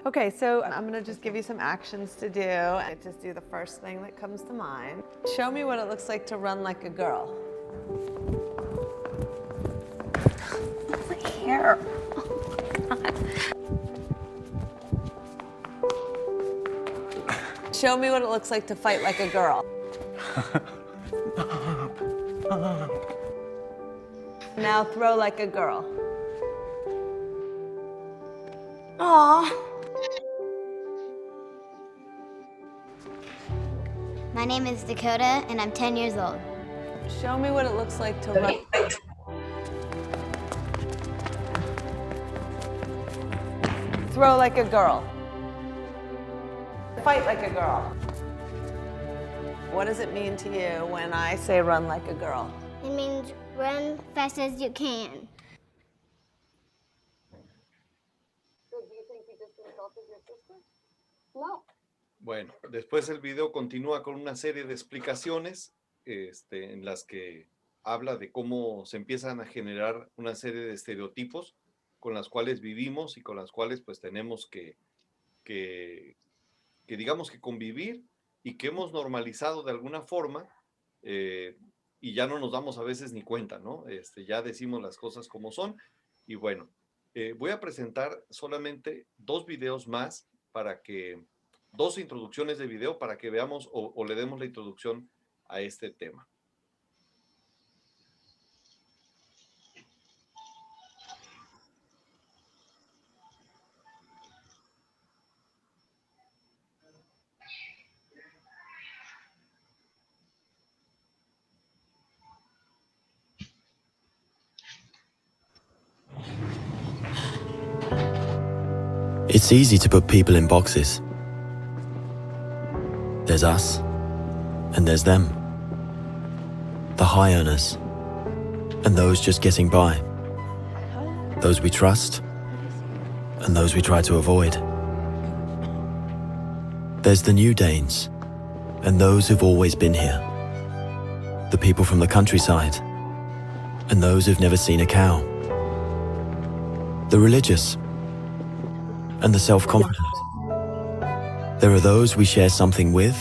Okay, so I'm gonna just give you some actions to do. I just do the first thing that comes to mind. Show me what it looks like to run like a girl. My hair. Show me what it looks like to fight like a girl. Now throw like a girl. Aw. My name is Dakota, and I'm 10 years old. Show me what it looks like to run. Throw like a girl. Fight like a girl. What does it mean to you when I say run like a girl? It means run fast as you can. Bueno, después el video continúa con una serie de explicaciones en las que habla de cómo se empiezan a generar una serie de estereotipos con las cuales vivimos y con las cuales pues tenemos que digamos que convivir y que hemos normalizado de alguna forma y ya no nos damos a veces ni cuenta, ¿no? Ya decimos las cosas como son y bueno, voy a presentar solamente dos videos más para que, dos introducciones de video para que veamos o le demos la introducción a este tema. It's easy to put people in boxes. There's us, and there's them. The high earners, and those just getting by. Those we trust, and those we try to avoid. There's the new Danes, and those who've always been here. The people from the countryside, and those who've never seen a cow. The religious, and the self-confident. There are those we share something with,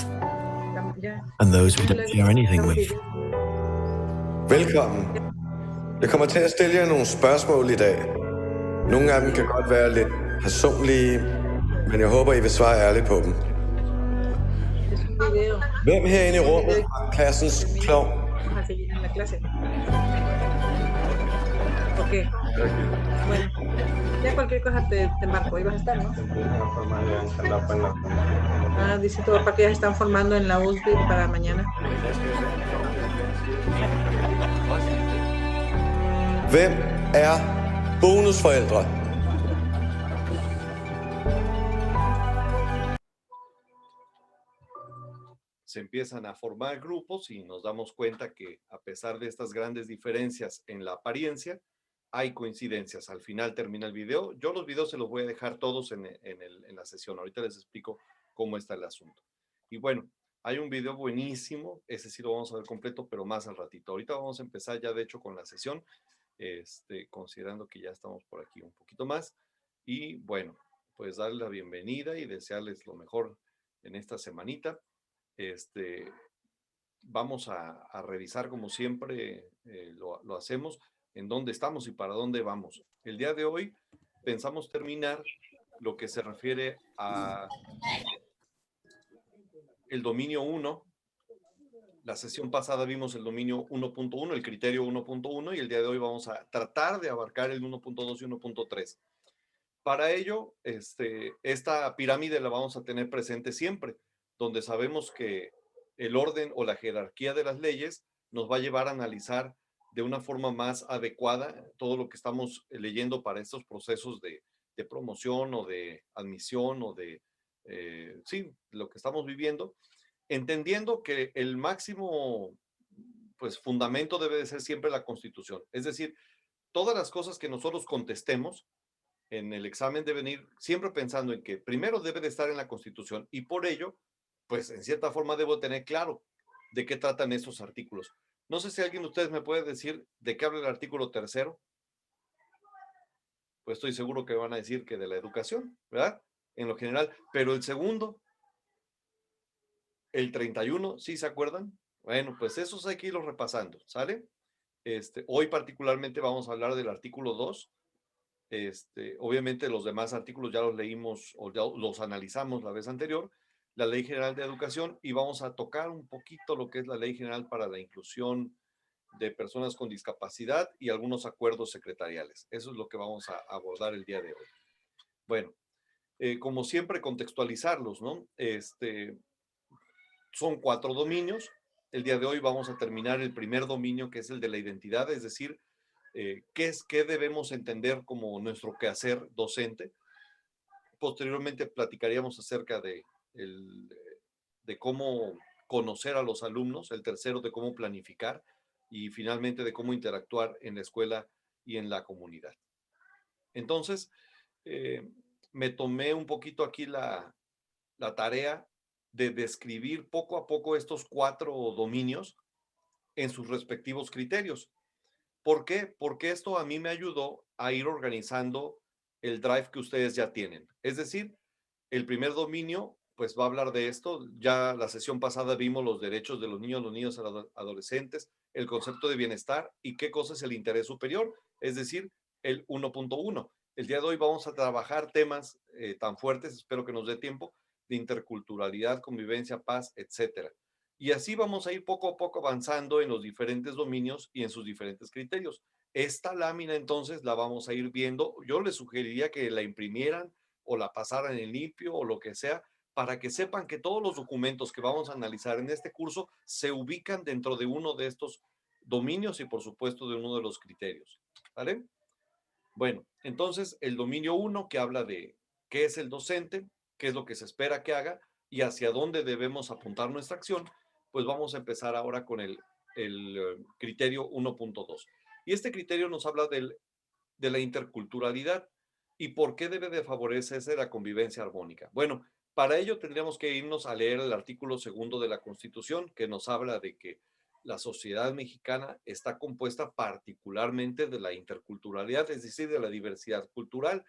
and those we don't share anything with. Velkommen. Jeg kommer til at stille jer nogle spørgsmål i dag. Nogle af dem kan godt være lidt personlige, men jeg håber, I vil svare ærligt på dem. Hvem herinde i rummet er klassens klovn? Ok. Bueno, ya cualquier cosa te marco. Ahí vas a estar, ¿no? Ah, dice tu papá que ya se están formando en la USB para mañana. Hvem er bonusforældre? Se empiezan a formar grupos y nos damos cuenta que a pesar de estas grandes diferencias en la apariencia, hay coincidencias. Al final termina el video. Yo los videos se los voy a dejar todos en la sesión. Ahorita les explico cómo está el asunto. Y bueno, hay un video buenísimo. Ese sí lo vamos a ver completo, pero más al ratito. Ahorita vamos a empezar ya de hecho con la sesión, considerando que ya estamos por aquí un poquito más. Y bueno, pues darles la bienvenida y desearles lo mejor en esta semanita. Vamos a revisar como siempre lo hacemos, en dónde estamos y para dónde vamos. El día de hoy pensamos terminar lo que se refiere a el dominio 1. La sesión pasada vimos el dominio 1.1, el criterio 1.1, y el día de hoy vamos a tratar de abarcar el 1.2 y 1.3. Para ello, esta pirámide la vamos a tener presente siempre, donde sabemos que el orden o la jerarquía de las leyes nos va a llevar a analizar de una forma más adecuada todo lo que estamos leyendo para estos procesos de promoción o de admisión o de, sí, lo que estamos viviendo, entendiendo que el máximo, pues, fundamento debe de ser siempre la Constitución. Es decir, todas las cosas que nosotros contestemos en el examen deben ir siempre pensando en que primero debe de estar en la Constitución y por ello, pues en cierta forma debo tener claro de qué tratan estos artículos. No sé si alguien de ustedes me puede decir de qué habla el artículo 3. Pues estoy seguro que van a decir que de la educación, ¿verdad? en lo general, pero el segundo, el 31, ¿sí se acuerdan? Bueno, pues esos hay que irlos repasando, ¿sale? Hoy particularmente vamos a hablar del artículo 2. Obviamente los demás artículos ya los leímos o ya los analizamos la vez anterior, la Ley General de Educación, y vamos a tocar un poquito lo que es la Ley General para la Inclusión de Personas con Discapacidad y algunos acuerdos secretariales. Eso es lo que vamos a abordar el día de hoy. Bueno, como siempre, contextualizarlos, ¿no? Son 4 dominios. El día de hoy vamos a terminar el primer dominio, que es el de la identidad, es decir, qué debemos entender como nuestro quehacer docente. Posteriormente platicaríamos acerca de cómo conocer a los alumnos, el tercero de cómo planificar y finalmente de cómo interactuar en la escuela y en la comunidad. Entonces, me tomé un poquito aquí la tarea de describir poco a poco estos 4 dominios en sus respectivos criterios. ¿Por qué? Porque esto a mí me ayudó a ir organizando el drive que ustedes ya tienen. Es decir, el primer dominio, pues va a hablar de esto. Ya la sesión pasada vimos los derechos de los niños adolescentes, el concepto de bienestar y qué cosa es el interés superior, es decir, el 1.1. El día de hoy vamos a trabajar temas tan fuertes, espero que nos dé tiempo, de interculturalidad, convivencia, paz, etcétera. Y así vamos a ir poco a poco avanzando en los diferentes dominios y en sus diferentes criterios. Esta lámina entonces la vamos a ir viendo. Yo les sugeriría que la imprimieran o la pasaran en limpio o lo que sea, para que sepan que todos los documentos que vamos a analizar en este curso se ubican dentro de uno de estos dominios y por supuesto de uno de los criterios. ¿Vale? Bueno, entonces el dominio 1 que habla de qué es el docente, qué es lo que se espera que haga y hacia dónde debemos apuntar nuestra acción, pues vamos a empezar ahora con el criterio 1.2. Y este criterio nos habla de la interculturalidad y por qué debe de favorecerse la convivencia armónica. Bueno, para ello tendríamos que irnos a leer el artículo 2 de la Constitución, que nos habla de que la sociedad mexicana está compuesta particularmente de la interculturalidad, es decir, de la diversidad cultural,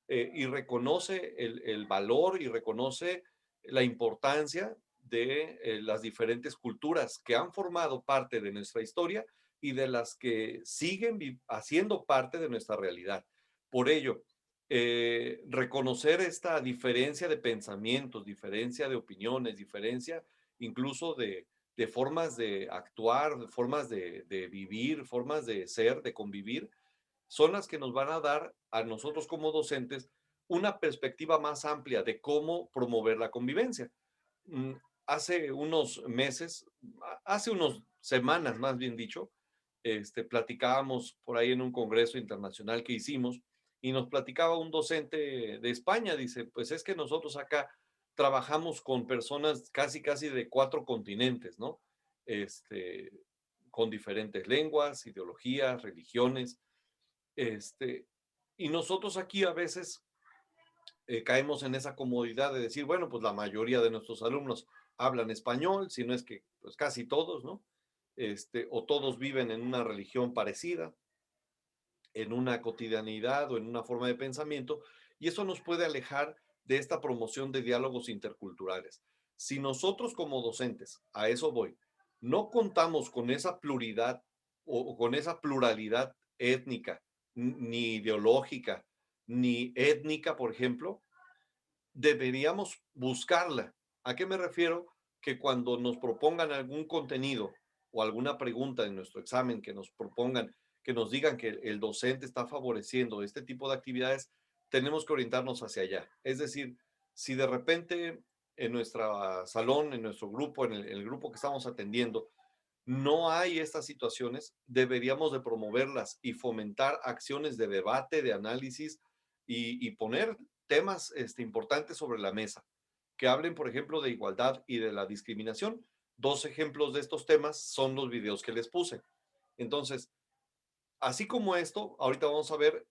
y reconoce el valor y reconoce la importancia de las diferentes culturas que han formado parte de nuestra historia y de las que siguen haciendo parte de nuestra realidad. Por ello, reconocer esta diferencia de pensamientos, diferencia de opiniones, diferencia incluso de formas de actuar, de formas de vivir, formas de ser, de convivir, son las que nos van a dar a nosotros como docentes una perspectiva más amplia de cómo promover la convivencia. Hace unos meses, hace unas semanas más bien dicho, platicábamos por ahí en un congreso internacional que hicimos y nos platicaba un docente de España, dice, pues es que nosotros acá trabajamos con personas casi de 4 continentes, ¿no? Con diferentes lenguas, ideologías, religiones, y nosotros aquí a veces caemos en esa comodidad de decir, bueno, pues la mayoría de nuestros alumnos hablan español, si no es que pues casi todos, ¿no? O todos viven en una religión parecida, en una cotidianidad o en una forma de pensamiento, y eso nos puede alejar de esta promoción de diálogos interculturales. Si nosotros como docentes, a eso voy, no contamos con esa pluralidad o con esa pluralidad étnica, ni ideológica, ni étnica, por ejemplo, deberíamos buscarla. ¿A qué me refiero? Que cuando nos propongan algún contenido o alguna pregunta en nuestro examen que nos propongan, que nos digan que el docente está favoreciendo este tipo de actividades, tenemos que orientarnos hacia allá. Es decir, si de repente en nuestro salón, en nuestro grupo, en el grupo que estamos atendiendo, no hay estas situaciones, deberíamos de promoverlas y fomentar acciones de debate, de análisis y poner temas importantes sobre la mesa, que hablen, por ejemplo, de igualdad y de la discriminación. 2 ejemplos de estos temas son los videos que les puse. Entonces, así como esto, ahorita vamos a ver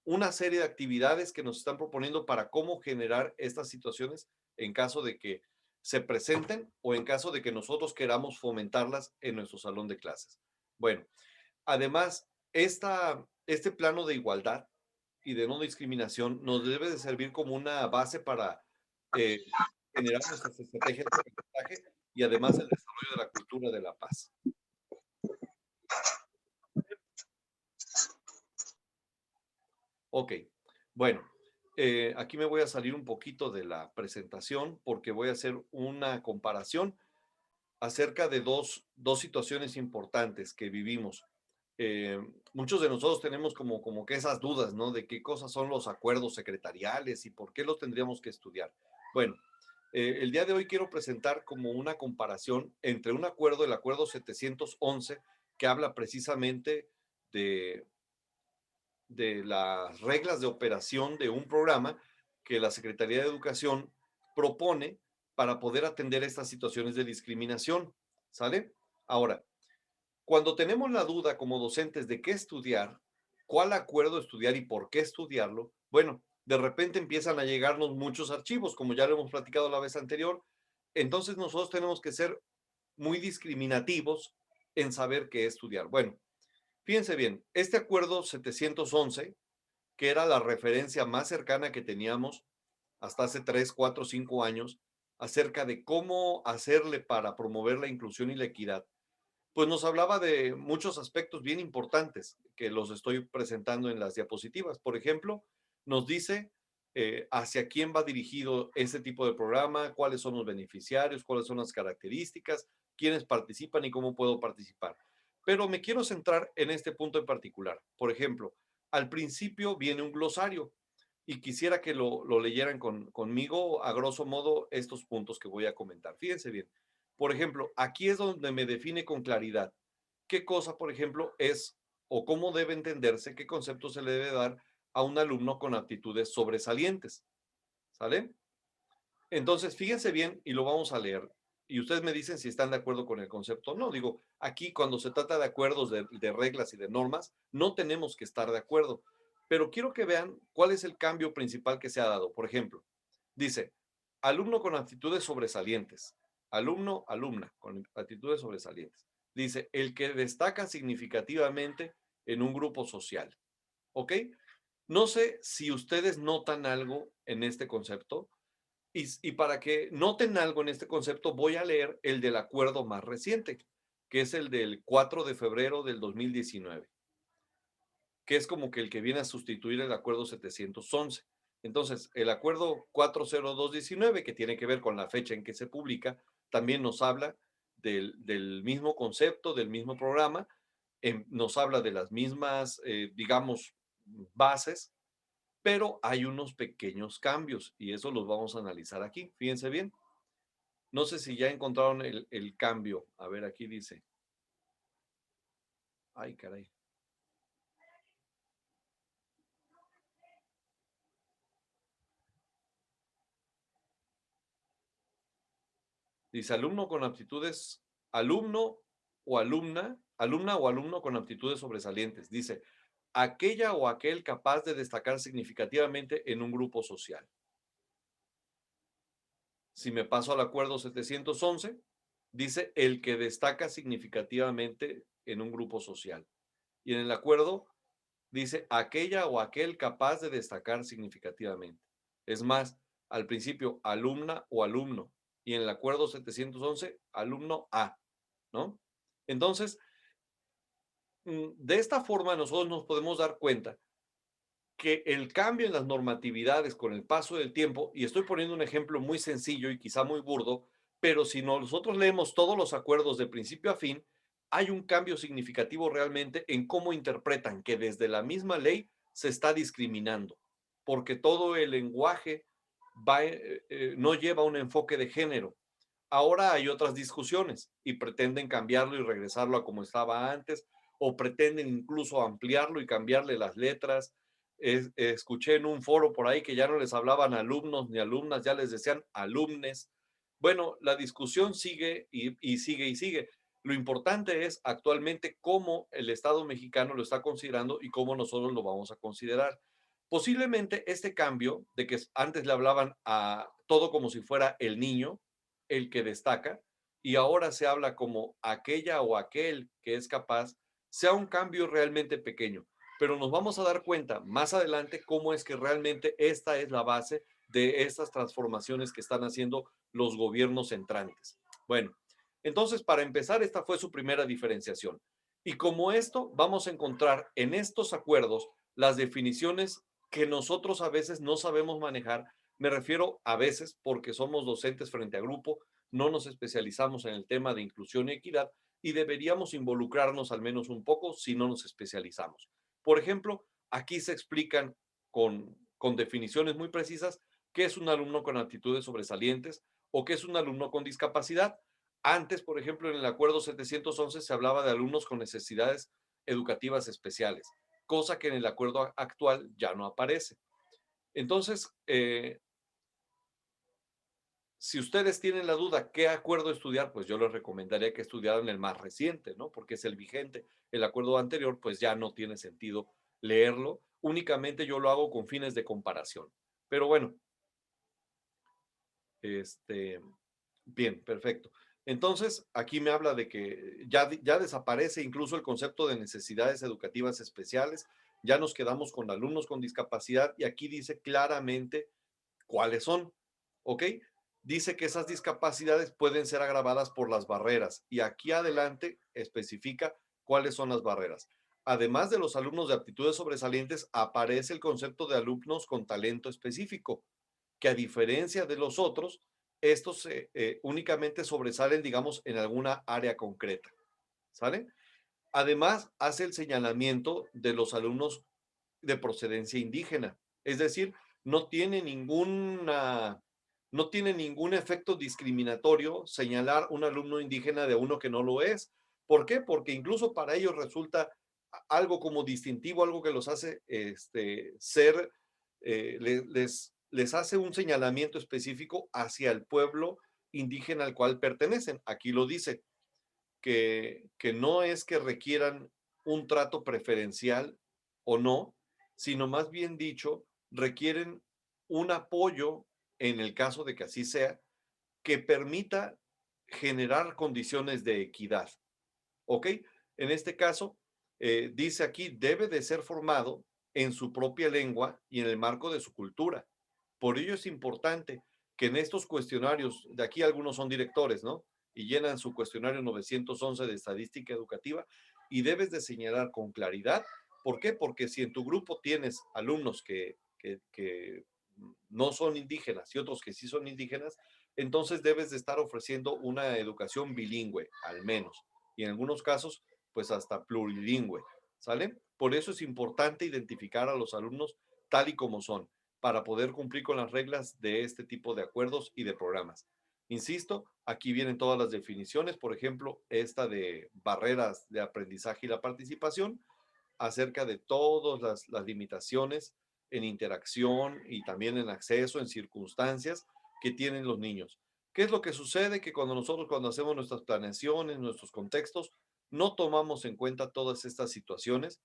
una serie de actividades que nos están proponiendo para cómo generar estas situaciones en caso de que se presenten o en caso de que nosotros queramos fomentarlas en nuestro salón de clases. Bueno, además, este plano de igualdad y de no discriminación nos debe de servir como una base para generar nuestras estrategias de aprendizaje y además el desarrollo de la cultura de la paz. Ok, bueno, aquí me voy a salir un poquito de la presentación porque voy a hacer una comparación acerca de dos situaciones importantes que vivimos. Muchos de nosotros tenemos como que esas dudas, ¿no? De qué cosas son los acuerdos secretariales y por qué los tendríamos que estudiar. Bueno, el día de hoy quiero presentar como una comparación entre un acuerdo, el acuerdo 711, que habla precisamente de las reglas de operación de un programa que la Secretaría de Educación propone para poder atender estas situaciones de discriminación, ¿sale? Ahora, cuando tenemos la duda como docentes de qué estudiar, cuál acuerdo estudiar y por qué estudiarlo, bueno, de repente empiezan a llegarnos muchos archivos, como ya lo hemos platicado la vez anterior, entonces nosotros tenemos que ser muy discriminativos en saber qué estudiar. Bueno, fíjense bien, este acuerdo 711, que era la referencia más cercana que teníamos hasta hace 3, 4, 5 años, acerca de cómo hacerle para promover la inclusión y la equidad, pues nos hablaba de muchos aspectos bien importantes que los estoy presentando en las diapositivas. Por ejemplo, nos dice hacia quién va dirigido ese tipo de programa, cuáles son los beneficiarios, cuáles son las características, quiénes participan y cómo puedo participar. Pero me quiero centrar en este punto en particular. Por ejemplo, al principio viene un glosario y quisiera que lo leyeran conmigo a grosso modo estos puntos que voy a comentar. Fíjense bien. Por ejemplo, aquí es donde me define con claridad qué cosa, por ejemplo, es o cómo debe entenderse, qué concepto se le debe dar a un alumno con aptitudes sobresalientes. ¿Sale? Entonces, fíjense bien y lo vamos a leer. Y ustedes me dicen si están de acuerdo con el concepto o no. Digo, aquí cuando se trata de acuerdos, de reglas y de normas, no tenemos que estar de acuerdo. Pero quiero que vean cuál es el cambio principal que se ha dado. Por ejemplo, dice, alumno con aptitudes sobresalientes. Alumno, alumna con aptitudes sobresalientes. Dice, el que destaca significativamente en un grupo social. ¿Ok? No sé si ustedes notan algo en este concepto. Y para que noten algo en este concepto, voy a leer el del acuerdo más reciente, que es el del 4 de febrero del 2019, que es como que el que viene a sustituir el acuerdo 711. Entonces, el acuerdo 40219, que tiene que ver con la fecha en que se publica, también nos habla del mismo concepto, del mismo programa, nos habla de las mismas, digamos, bases, pero hay unos pequeños cambios y eso los vamos a analizar aquí. Fíjense bien. No sé si ya encontraron el cambio. A ver, aquí dice. Ay, caray. Dice alumno con aptitudes, alumno o alumna o alumno con aptitudes sobresalientes. Dice, aquella o aquel capaz de destacar significativamente en un grupo social. Si me paso al acuerdo 711, dice el que destaca significativamente en un grupo social. Y en el acuerdo dice aquella o aquel capaz de destacar significativamente. Es más, al principio, alumna o alumno. Y en el acuerdo 711, alumno A, ¿no? Entonces, de esta forma nosotros nos podemos dar cuenta que el cambio en las normatividades con el paso del tiempo, y estoy poniendo un ejemplo muy sencillo y quizá muy burdo, pero si nosotros leemos todos los acuerdos de principio a fin, hay un cambio significativo realmente en cómo interpretan que desde la misma ley se está discriminando, porque todo el lenguaje no lleva un enfoque de género. Ahora hay otras discusiones y pretenden cambiarlo y regresarlo a como estaba antes, o pretenden incluso ampliarlo y cambiarle las letras. Escuché en un foro por ahí que ya no les hablaban alumnos ni alumnas, ya les decían alumnes. Bueno, la discusión sigue y sigue y sigue. Lo importante es actualmente cómo el Estado mexicano lo está considerando y cómo nosotros lo vamos a considerar. Posiblemente este cambio de que antes le hablaban a todo como si fuera el niño, el que destaca, y ahora se habla como aquella o aquel que es capaz, sea un cambio realmente pequeño. pero nos vamos a dar cuenta más adelante cómo es que realmente esta es la base de estas transformaciones que están haciendo los gobiernos entrantes. Bueno, entonces para empezar, esta fue su primera diferenciación. Y como esto, vamos a encontrar en estos acuerdos las definiciones que nosotros a veces no sabemos manejar. Me refiero a veces porque somos docentes frente a grupo, no nos especializamos en el tema de inclusión y equidad y deberíamos involucrarnos al menos un poco si no nos especializamos. Por ejemplo, aquí se explican con definiciones muy precisas qué es un alumno con aptitudes sobresalientes o qué es un alumno con discapacidad. Antes, por ejemplo, en el acuerdo 711 se hablaba de alumnos con necesidades educativas especiales, cosa que en el acuerdo actual ya no aparece. Entonces, si ustedes tienen la duda qué acuerdo estudiar, pues yo les recomendaría que estudiaran el más reciente, ¿no? Porque es el vigente. El acuerdo anterior, pues ya no tiene sentido leerlo. Únicamente yo lo hago con fines de comparación. Pero bueno, bien, perfecto. Entonces, aquí me habla de que ya desaparece incluso el concepto de necesidades educativas especiales. Ya nos quedamos con alumnos con discapacidad y aquí dice claramente cuáles son, ¿ok? Dice que esas discapacidades pueden ser agravadas por las barreras y aquí adelante especifica cuáles son las barreras. Además de los alumnos de aptitudes sobresalientes, aparece el concepto de alumnos con talento específico, que a diferencia de los otros, estos únicamente sobresalen, digamos, en alguna área concreta, ¿sale? Además, hace el señalamiento de los alumnos de procedencia indígena, es decir, no tiene no tiene ningún efecto discriminatorio señalar un alumno indígena de uno que no lo es. ¿Por qué? Porque incluso para ellos resulta algo como distintivo, algo que los hace ser, les hace un señalamiento específico hacia el pueblo indígena al cual pertenecen. Aquí lo dice, que no es que requieran un trato preferencial o no, sino más bien dicho, requieren un apoyo, en el caso de que así sea, que permita generar condiciones de equidad. ¿Ok? En este caso, dice aquí, debe de ser formado en su propia lengua y en el marco de su cultura. Por ello es importante que en estos cuestionarios, de aquí algunos son directores, ¿no? Y llenan su cuestionario 911 de estadística educativa y debes de señalar con claridad. ¿Por qué? Porque si en tu grupo tienes alumnos que no son indígenas y otros que sí son indígenas, entonces debes de estar ofreciendo una educación bilingüe, al menos. Y en algunos casos, pues hasta plurilingüe, ¿sale? Por eso es importante identificar a los alumnos tal y como son, para poder cumplir con las reglas de este tipo de acuerdos y de programas. Insisto, aquí vienen todas las definiciones, por ejemplo, esta de barreras de aprendizaje y la participación, acerca de todas las limitaciones en interacción y también en acceso, en circunstancias que tienen los niños. ¿Qué es lo que sucede? Que cuando hacemos nuestras planeaciones, nuestros contextos, no tomamos en cuenta todas estas situaciones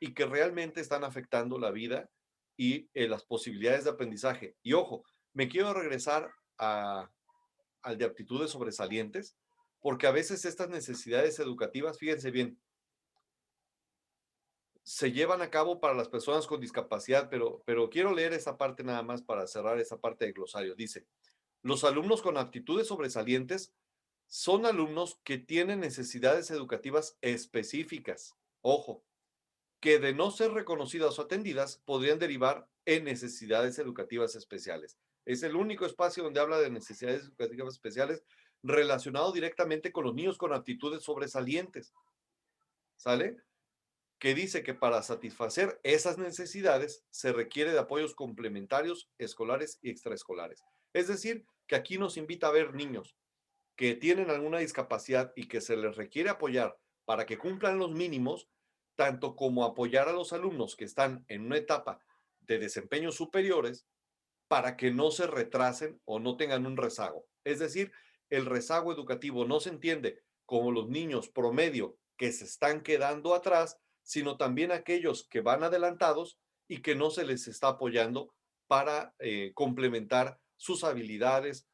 y que realmente están afectando la vida y las posibilidades de aprendizaje. Y ojo, me quiero regresar al de aptitudes sobresalientes, porque a veces estas necesidades educativas, fíjense bien, se llevan a cabo para las personas con discapacidad, pero quiero leer esa parte nada más para cerrar esa parte del glosario. Dice, los alumnos con aptitudes sobresalientes son alumnos que tienen necesidades educativas específicas. Ojo, que de no ser reconocidas o atendidas podrían derivar en necesidades educativas especiales. Es el único espacio donde habla de necesidades educativas especiales relacionado directamente con los niños con aptitudes sobresalientes. ¿Sale? Que dice que para satisfacer esas necesidades se requiere de apoyos complementarios escolares y extraescolares. Es decir, que aquí nos invita a ver niños que tienen alguna discapacidad y que se les requiere apoyar para que cumplan los mínimos, tanto como apoyar a los alumnos que están en una etapa de desempeños superiores para que no se retrasen o no tengan un rezago. Es decir, el rezago educativo no se entiende como los niños promedio que se están quedando atrás, sino también aquellos que van adelantados y que no se les está apoyando para complementar sus habilidades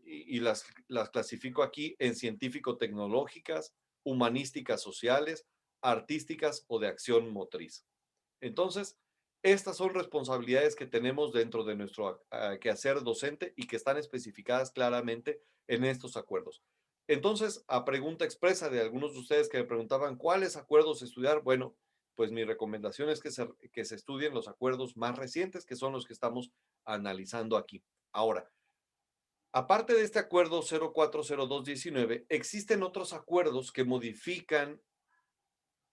y las clasifico aquí en científico-tecnológicas, humanísticas sociales artísticas o de acción motriz. Entonces, estas son responsabilidades que tenemos dentro de nuestro quehacer docente y que están especificadas claramente en estos acuerdos. Entonces, a pregunta expresa de algunos de ustedes que me preguntaban cuáles acuerdos estudiar, bueno, pues mi recomendación es que se estudien los acuerdos más recientes, que son los que estamos analizando aquí. Ahora, aparte de este acuerdo 040219, existen otros acuerdos que modifican,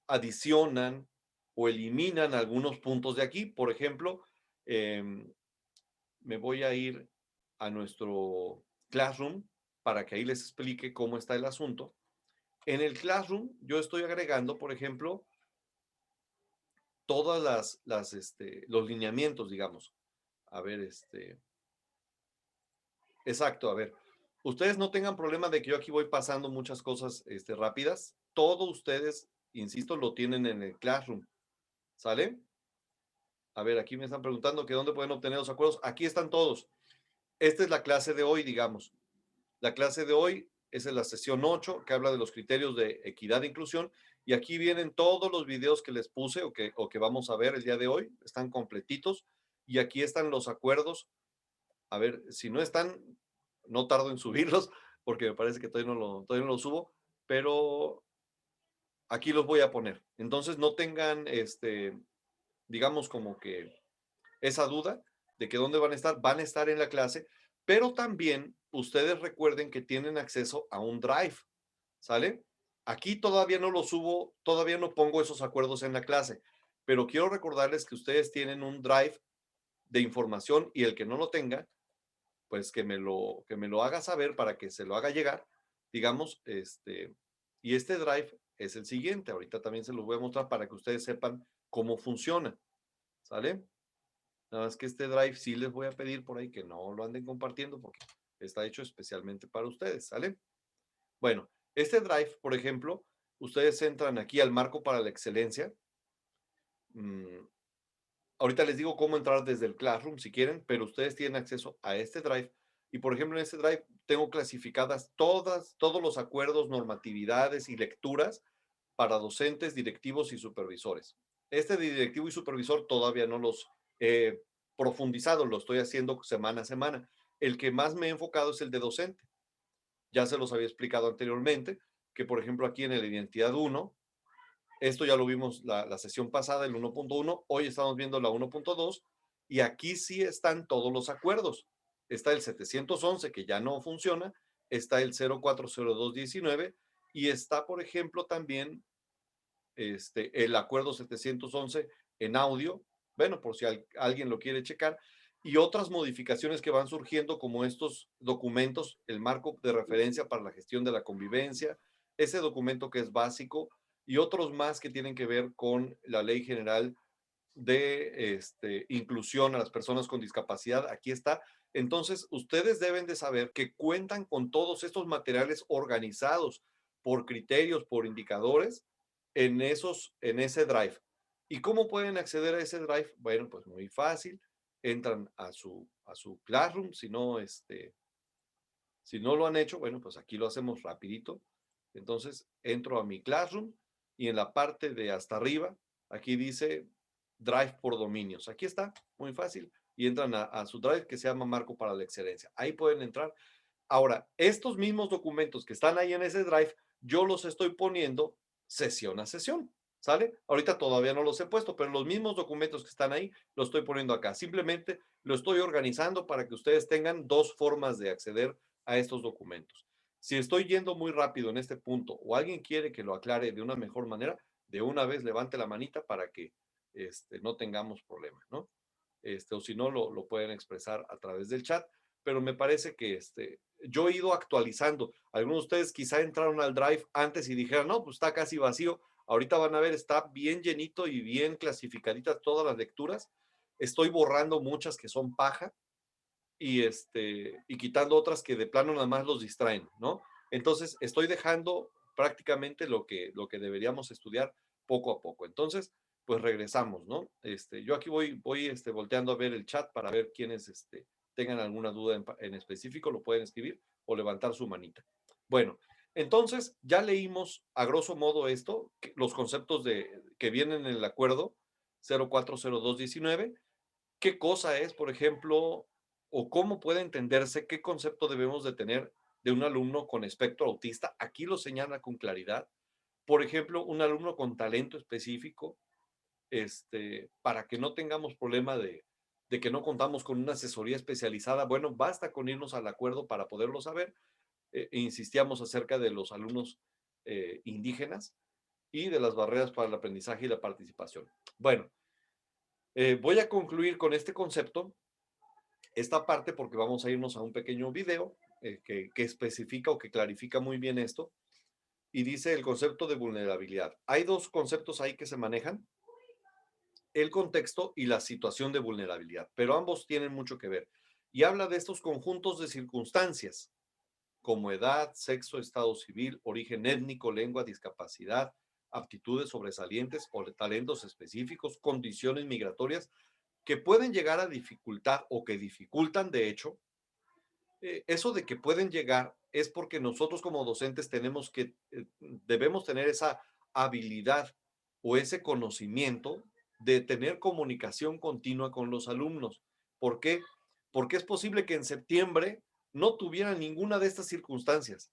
adicionan o eliminan algunos puntos de aquí. Por ejemplo, me voy a ir a nuestro Classroom para que ahí les explique cómo está el asunto. En el Classroom yo estoy agregando, por ejemplo, todas los lineamientos, digamos. A ver, exacto, a ver. Ustedes no tengan problema de que yo aquí voy pasando muchas cosas rápidas. Todos ustedes, insisto, lo tienen en el Classroom. ¿Sale? A ver, aquí me están preguntando que dónde pueden obtener los acuerdos. Aquí están todos. Esta es la clase de hoy, digamos. La clase de hoy es en la sesión 8, que habla de los criterios de equidad e inclusión. Y aquí vienen todos los videos que les puse o que vamos a ver el día de hoy. Están completitos. Y aquí están los acuerdos. A ver, si no están, no tardo en subirlos, porque me parece que todavía no lo subo. Pero aquí los voy a poner. Entonces no tengan, digamos como que esa duda de que dónde van a estar en la clase, pero también ustedes recuerden que tienen acceso a un Drive, ¿sale? Aquí todavía no lo subo, todavía no pongo esos acuerdos en la clase, pero quiero recordarles que ustedes tienen un Drive de información y el que no lo tenga, pues que me lo haga saber para que se lo haga llegar, digamos, y este Drive es el siguiente, ahorita también se los voy a mostrar para que ustedes sepan cómo funciona, ¿sale? Nada más que este Drive sí les voy a pedir por ahí que no lo anden compartiendo porque está hecho especialmente para ustedes, ¿sale? Bueno, este Drive, por ejemplo, ustedes entran aquí al marco para la excelencia. Ahorita les digo cómo entrar desde el Classroom si quieren, pero ustedes tienen acceso a este Drive. Y por ejemplo, en este Drive tengo clasificadas todos los acuerdos, normatividades y lecturas para docentes, directivos y supervisores. Este de directivo y supervisor todavía no los he profundizado, lo estoy haciendo semana a semana. El que más me he enfocado es el de docente. Ya se los había explicado anteriormente, que por ejemplo aquí en la identidad 1, esto ya lo vimos la sesión pasada, el 1.1, hoy estamos viendo la 1.2, y aquí sí están todos los acuerdos. Está el 711, que ya no funciona, está el 040219, y está, por ejemplo, también el acuerdo 711 en audio, bueno, por si alguien lo quiere checar, y otras modificaciones que van surgiendo como estos documentos, el marco de referencia para la gestión de la convivencia, ese documento que es básico, y otros más que tienen que ver con la Ley General de inclusión a las personas con discapacidad. Aquí está. Entonces, ustedes deben de saber que cuentan con todos estos materiales organizados por criterios, por indicadores, en ese Drive. ¿Y cómo pueden acceder a ese Drive? Bueno, pues muy fácil. Entran a su Classroom. Si no lo han hecho, bueno, pues aquí lo hacemos rapidito. Entonces, entro a mi Classroom y en la parte de hasta arriba, aquí dice Drive por dominios. Aquí está, muy fácil. Y entran a su Drive que se llama Marco para la Excelencia. Ahí pueden entrar. Ahora, estos mismos documentos que están ahí en ese Drive, yo los estoy poniendo sesión a sesión, ¿sale? Ahorita todavía no los he puesto, pero los mismos documentos que están ahí, los estoy poniendo acá. Simplemente lo estoy organizando para que ustedes tengan dos formas de acceder a estos documentos. Si estoy yendo muy rápido en este punto o alguien quiere que lo aclare de una mejor manera, de una vez levante la manita para que no tengamos problemas, ¿no? O si no, lo pueden expresar a través del chat, pero me parece que yo he ido actualizando. Algunos de ustedes quizá entraron al Drive antes y dijeron, no, pues está casi vacío. Ahorita van a ver, está bien llenito y bien clasificaditas todas las lecturas. Estoy borrando muchas que son paja y quitando otras que de plano nada más los distraen, ¿no? Entonces, estoy dejando prácticamente lo que deberíamos estudiar poco a poco. Entonces, pues regresamos, ¿no? Yo aquí voy volteando a ver el chat para ver quiénes tengan alguna duda en específico, lo pueden escribir o levantar su manita. Bueno, Entonces, ya leímos a grosso modo esto, los conceptos que vienen en el acuerdo 040219, qué cosa es, por ejemplo, o cómo puede entenderse, qué concepto debemos de tener de un alumno con espectro autista. Aquí lo señala con claridad. Por ejemplo, un alumno con talento específico, para que no tengamos problema de que no contamos con una asesoría especializada. Bueno, basta con irnos al acuerdo para poderlo saber. Insistíamos acerca de los alumnos indígenas y de las barreras para el aprendizaje y la participación. Bueno, voy a concluir con este concepto, esta parte, porque vamos a irnos a un pequeño video que especifica o que clarifica muy bien esto, y dice el concepto de vulnerabilidad. Hay dos conceptos ahí que se manejan, el contexto y la situación de vulnerabilidad, pero ambos tienen mucho que ver, y habla de estos conjuntos de circunstancias, como edad, sexo, estado civil, origen étnico, lengua, discapacidad, aptitudes sobresalientes o talentos específicos, condiciones migratorias que pueden llegar a dificultar o que dificultan, de hecho. Eso de que pueden llegar es porque nosotros como docentes debemos tener esa habilidad o ese conocimiento de tener comunicación continua con los alumnos. ¿Por qué? Porque es posible que en septiembre no tuvieran ninguna de estas circunstancias,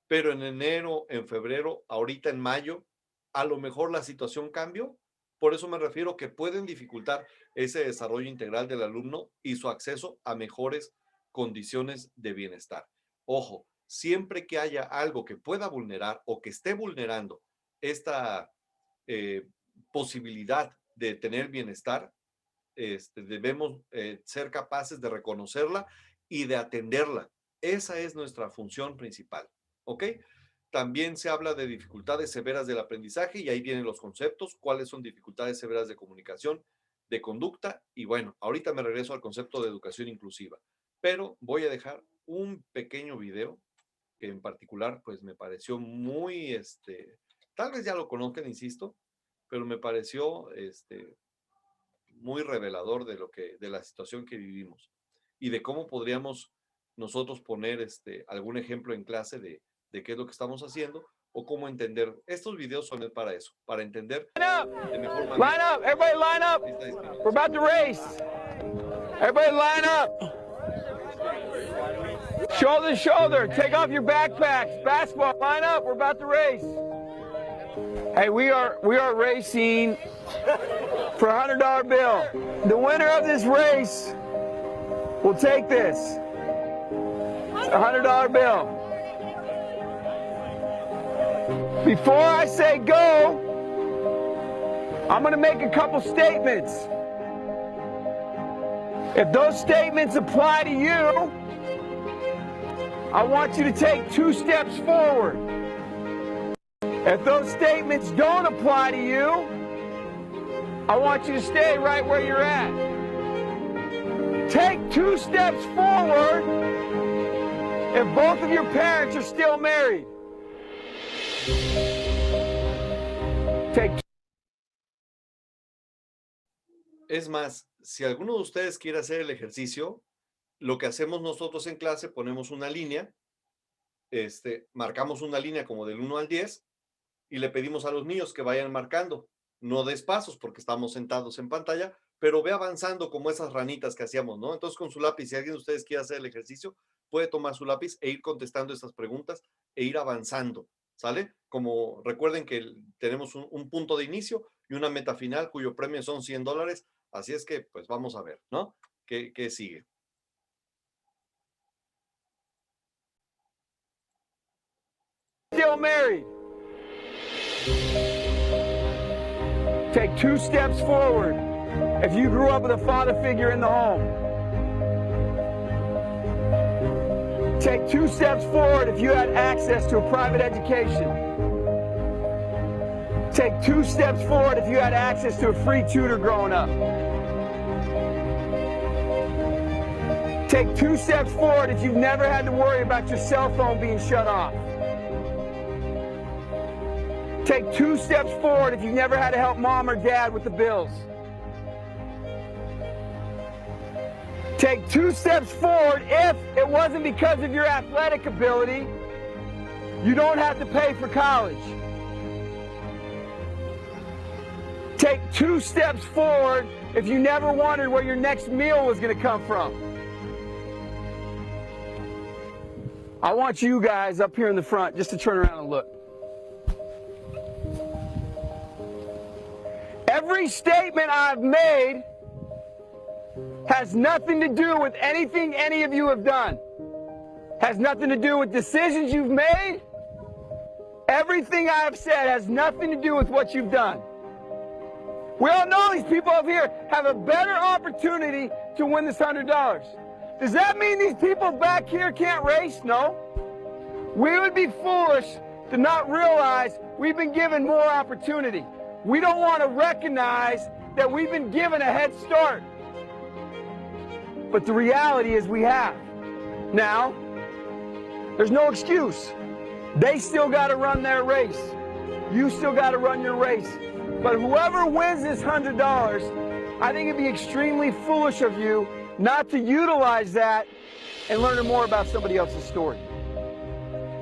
pero en enero, en febrero, ahorita en mayo, a lo mejor la situación cambió. Por eso me refiero que pueden dificultar ese desarrollo integral del alumno y su acceso a mejores condiciones de bienestar. Ojo, siempre que haya algo que pueda vulnerar o que esté vulnerando esta posibilidad de tener bienestar, debemos ser capaces de reconocerla y de atenderla. Esa es nuestra función principal, ¿ok? También se habla de dificultades severas del aprendizaje y ahí vienen los conceptos, cuáles son dificultades severas de comunicación, de conducta, y bueno, ahorita me regreso al concepto de educación inclusiva, pero voy a dejar un pequeño video que en particular pues me pareció muy, tal vez ya lo conozcan, insisto, pero me pareció muy revelador de la situación que vivimos y de cómo podríamos nosotros poner algún ejemplo en clase de qué es lo que estamos haciendo o cómo entender. Estos videos son para eso, para entender de mejor manera. Line up, everybody line up. We're about to race. Everybody line up. Shoulder to shoulder, take off your backpacks. Basketball, line up, we're about to race. Hey, we are racing for a $100 bill. The winner of this race will take this. It's a $100 bill. Before I say go, I'm going to make a couple statements. If those statements apply to you, I want you to take 2 steps forward. If those statements don't apply to you, I want you to stay right where you're at. Take 2 steps forward if both of your parents are still married. Es más, si alguno de ustedes quiere hacer el ejercicio, lo que hacemos nosotros en clase, ponemos una línea, marcamos una línea como del 1 al 10 y le pedimos a los niños que vayan marcando, no des pasos porque estamos sentados en pantalla, pero ve avanzando como esas ranitas que hacíamos, ¿no? Entonces con su lápiz, si alguien de ustedes quiere hacer el ejercicio, puede tomar su lápiz e ir contestando estas preguntas e ir avanzando, ¿sale? Como recuerden que tenemos un punto de inicio y una meta final cuyo premio son $100, así es que pues vamos a ver, ¿no? ¿Qué sigue? Still married. Take 2 steps forward if you grew up with a father figure in the home. Take 2 steps forward if you had access to a private education. Take 2 steps forward if you had access to a free tutor growing up. Take 2 steps forward if you've never had to worry about your cell phone being shut off. Take 2 steps forward if you've never had to help mom or dad with the bills. Take 2 steps forward if it wasn't because of your athletic ability, You don't have to pay for college. Take 2 steps forward if you never wondered where your next meal was going to come from. I want you guys up here in the front just to turn around and look. Every statement I've made has nothing to do with anything any of you have done. Has nothing to do with decisions you've made. Everything I have said has nothing to do with what you've done. We all know these people up here have a better opportunity to win this $100. Does that mean these people back here can't race? No. We would be foolish to not realize we've been given more opportunity. We don't want to recognize that we've been given a head start. But the reality is we have. Now, there's no excuse. They still got to run their race. You still got to run your race. But whoever wins this $100, I think it'd be extremely foolish of you not to utilize that and learn more about somebody else's story.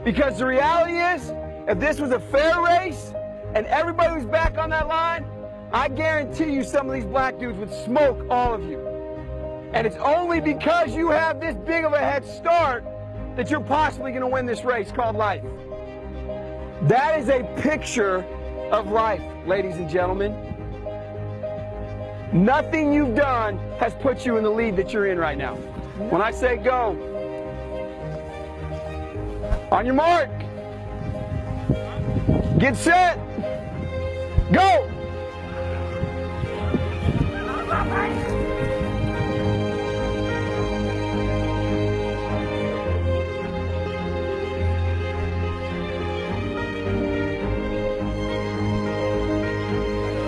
Because the reality is, if this was a fair race and everybody was back on that line, I guarantee you some of these black dudes would smoke all of you. And it's only because you have this big of a head start that you're possibly going to win this race called life. That is a picture of life, ladies and gentlemen. Nothing you've done has put you in the lead that you're in right now. When I say go, on your mark, get set, go!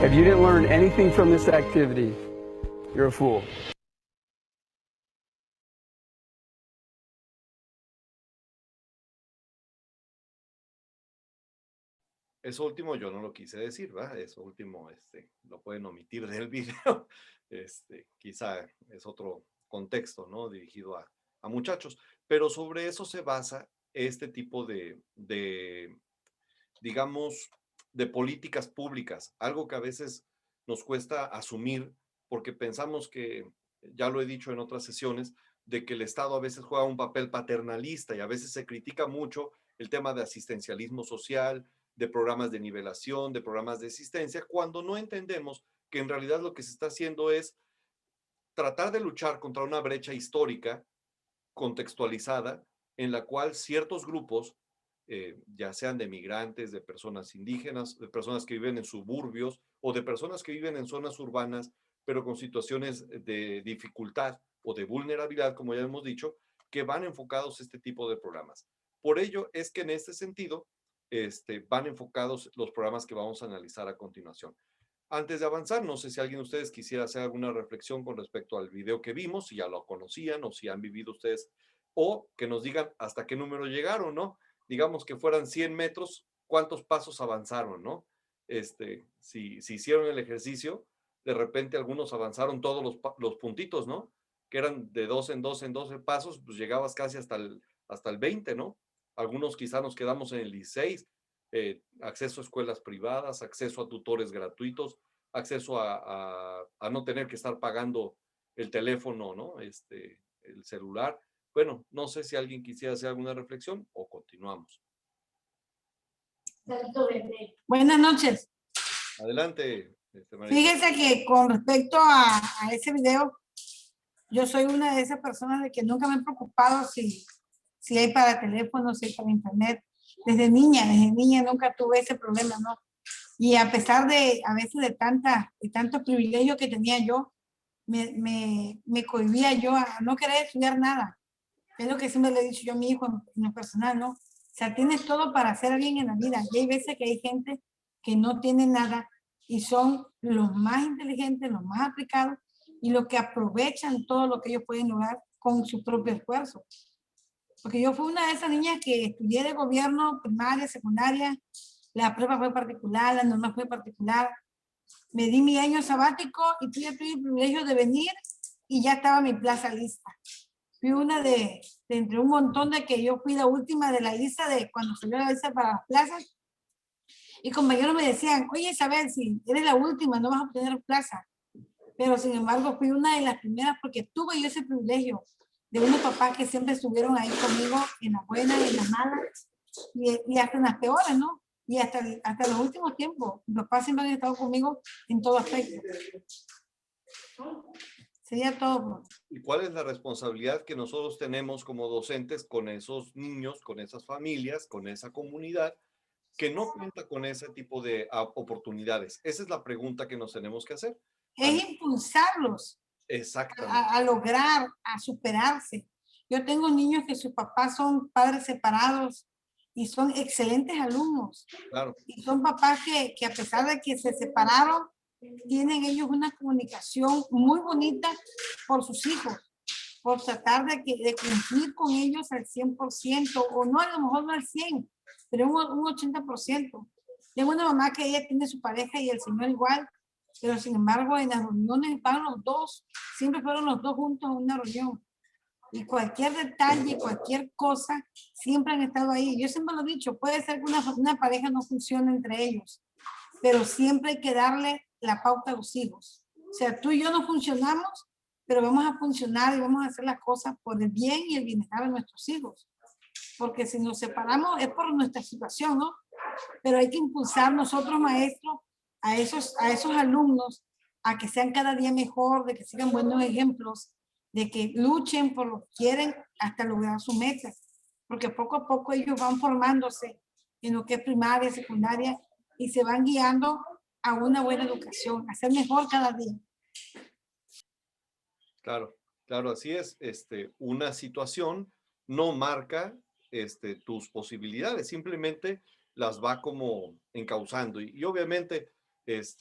If you didn't learn anything from this activity, you're a fool. Eso último yo no lo quise decir, ¿verdad? Eso último lo pueden omitir del video. Quizá es otro contexto, ¿no? Dirigido a muchachos. Pero sobre eso se basa este tipo digamos, de políticas públicas. Algo que a veces nos cuesta asumir porque pensamos que, ya lo he dicho en otras sesiones, de que el Estado a veces juega un papel paternalista y a veces se critica mucho el tema de asistencialismo social, de programas de nivelación, de programas de asistencia, cuando no entendemos que en realidad lo que se está haciendo es tratar de luchar contra una brecha histórica contextualizada en la cual ciertos grupos, ya sean de migrantes, de personas indígenas, de personas que viven en suburbios o de personas que viven en zonas urbanas, pero con situaciones de dificultad o de vulnerabilidad, como ya hemos dicho, que van enfocados a este tipo de programas. Por ello es que en este sentido van enfocados los programas que vamos a analizar a continuación. Antes de avanzar, no sé si alguien de ustedes quisiera hacer alguna reflexión con respecto al video que vimos, si ya lo conocían o si han vivido ustedes, o que nos digan hasta qué número llegaron, ¿no? Digamos que fueran 100 metros, ¿cuántos pasos avanzaron, no? Si hicieron el ejercicio, de repente algunos avanzaron todos los puntitos, ¿no? Que eran de 2 en 2 en 12 pasos, pues llegabas casi hasta el 20, ¿no? Algunos quizá nos quedamos en el 16, acceso a escuelas privadas, acceso a tutores gratuitos, acceso a no tener que estar pagando el teléfono, ¿no? El celular. Bueno, no sé si alguien quisiera hacer alguna reflexión o continuamos. Buenas noches. Adelante. Fíjese que con respecto a ese video, yo soy una de esas personas de que nunca me he preocupado si hay para teléfono, si hay para internet. Desde niña nunca tuve ese problema, ¿no? Y a pesar de, a veces de tantos privilegios que tenía yo, me cohibía yo a no querer estudiar nada. Es lo que siempre le he dicho yo a mi hijo en lo personal, ¿no? O sea, tienes todo para hacer bien en la vida. Y hay veces que hay gente que no tiene nada y son los más inteligentes, los más aplicados y los que aprovechan todo lo que ellos pueden lograr con su propio esfuerzo. Porque yo fui una de esas niñas que estudié de gobierno, primaria, secundaria, la prueba fue particular, la norma fue particular. Me di mi año sabático y tuve el privilegio de venir y ya estaba mi plaza lista. fui una de entre un montón de que yo fui la última de la lista de cuando salió la lista para las plazas. Y compañeros me decían, oye Isabel, si eres la última no vas a obtener plaza. Pero sin embargo fui una de las primeras porque tuve yo ese privilegio de unos papás que siempre estuvieron ahí conmigo en las buenas, en las malas y hasta en las peores, ¿no? Y hasta los últimos tiempos. Mis papás siempre han estado conmigo en todo aspecto. Sería todo. ¿Y cuál es la responsabilidad que nosotros tenemos como docentes con esos niños, con esas familias, con esa comunidad que no cuenta con ese tipo de oportunidades? Esa es la pregunta que nos tenemos que hacer. Es impulsarlos Exactamente. a lograr, a superarse. Yo tengo niños que sus papás son padres separados y son excelentes alumnos. Claro. Y son papás que a pesar de que se separaron, tienen ellos una comunicación muy bonita por sus hijos, por tratar de cumplir con ellos al 100%, o no, a lo mejor no al 100%, pero un 80%. Tengo una mamá que ella tiene su pareja y el señor igual, pero sin embargo en las reuniones van los dos, siempre fueron los dos juntos a una reunión. Y cualquier detalle, cualquier cosa, siempre han estado ahí. Yo siempre lo he dicho, puede ser que una pareja no funcione entre ellos, pero siempre hay que darle la pauta a los hijos. O sea, tú y yo no funcionamos, pero vamos a funcionar y vamos a hacer las cosas por el bien y el bienestar de nuestros hijos. Porque si nos separamos es por nuestra situación, ¿no? Pero hay que impulsar nosotros, maestros, a esos alumnos a que sean cada día mejor, de que sigan buenos ejemplos, de que luchen por lo que quieren hasta lograr su meta. Porque poco a poco ellos van formándose en lo que es primaria, secundaria, y se van guiando a una buena educación, a ser mejor cada día. Claro, claro, así es. Una situación no marca tus posibilidades, simplemente las va como encauzando. Y obviamente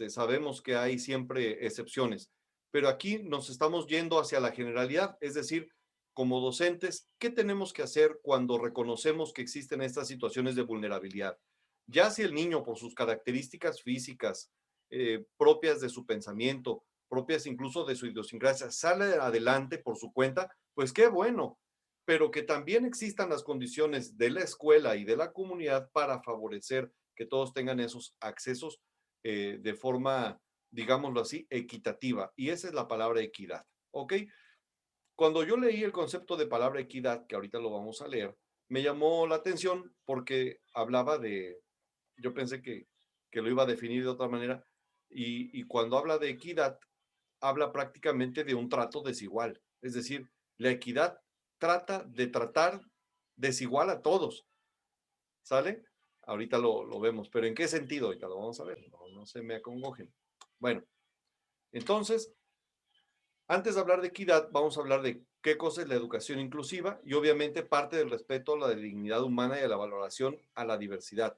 sabemos que hay siempre excepciones, pero aquí nos estamos yendo hacia la generalidad, es decir, como docentes, ¿qué tenemos que hacer cuando reconocemos que existen estas situaciones de vulnerabilidad? Ya si el niño, por sus características físicas propias de su pensamiento, propias incluso de su idiosincrasia, sale adelante por su cuenta, pues qué bueno, pero que también existan las condiciones de la escuela y de la comunidad para favorecer que todos tengan esos accesos de forma, digámoslo así, equitativa. Y esa es la palabra equidad, ¿ok? Cuando yo leí el concepto de palabra equidad, que ahorita lo vamos a leer, me llamó la atención porque hablaba de, yo pensé que lo iba a definir de otra manera, y cuando habla de equidad, habla prácticamente de un trato desigual. Es decir, la equidad trata de tratar desigual a todos. ¿Sale? Ahorita lo vemos, pero ¿en qué sentido? Ahorita lo vamos a ver, no se me acongojen. Bueno, entonces, antes de hablar de equidad, vamos a hablar de qué cosa es la educación inclusiva y obviamente parte del respeto a la dignidad humana y a la valoración a la diversidad.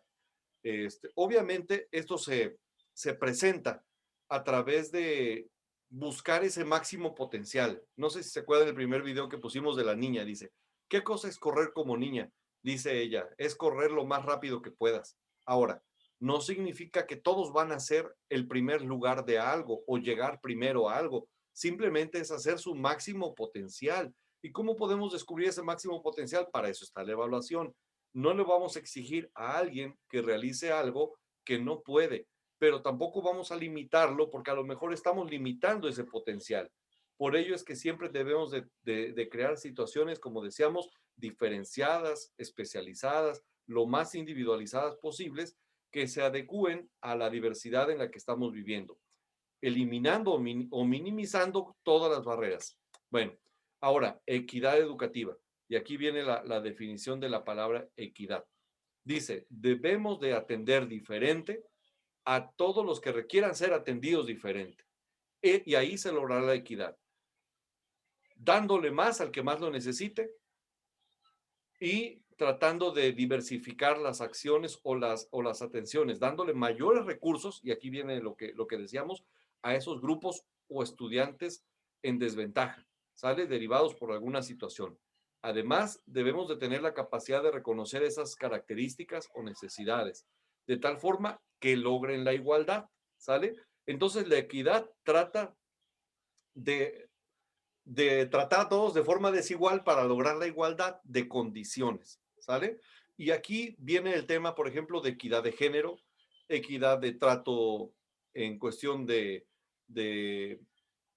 Obviamente esto se presenta a través de buscar ese máximo potencial. No sé si se acuerdan del primer video que pusimos de la niña, dice, ¿qué cosa es correr como niña? Dice ella, es correr lo más rápido que puedas. Ahora, no significa que todos van a ser el primer lugar de algo o llegar primero a algo. Simplemente es hacer su máximo potencial. ¿Y cómo podemos descubrir ese máximo potencial? Para eso está la evaluación. No le vamos a exigir a alguien que realice algo que no puede, pero tampoco vamos a limitarlo porque a lo mejor estamos limitando ese potencial. Por ello es que siempre debemos de crear situaciones, como decíamos, diferenciadas, especializadas, lo más individualizadas posibles, que se adecúen a la diversidad en la que estamos viviendo, eliminando o minimizando todas las barreras. Bueno, ahora, equidad educativa. Y aquí viene la definición de la palabra equidad. Dice, debemos de atender diferente a todos los que requieran ser atendidos diferente. Y ahí se logrará la equidad. Dándole más al que más lo necesite y tratando de diversificar las acciones o las atenciones, dándole mayores recursos, y aquí viene lo que decíamos, a esos grupos o estudiantes en desventaja, ¿sale? Derivados por alguna situación. Además, debemos de tener la capacidad de reconocer esas características o necesidades, de tal forma que logren la igualdad, ¿sale? Entonces, la equidad trata de de tratar a todos de forma desigual para lograr la igualdad de condiciones, ¿sale? Y aquí viene el tema, por ejemplo, de equidad de género, equidad de trato en cuestión de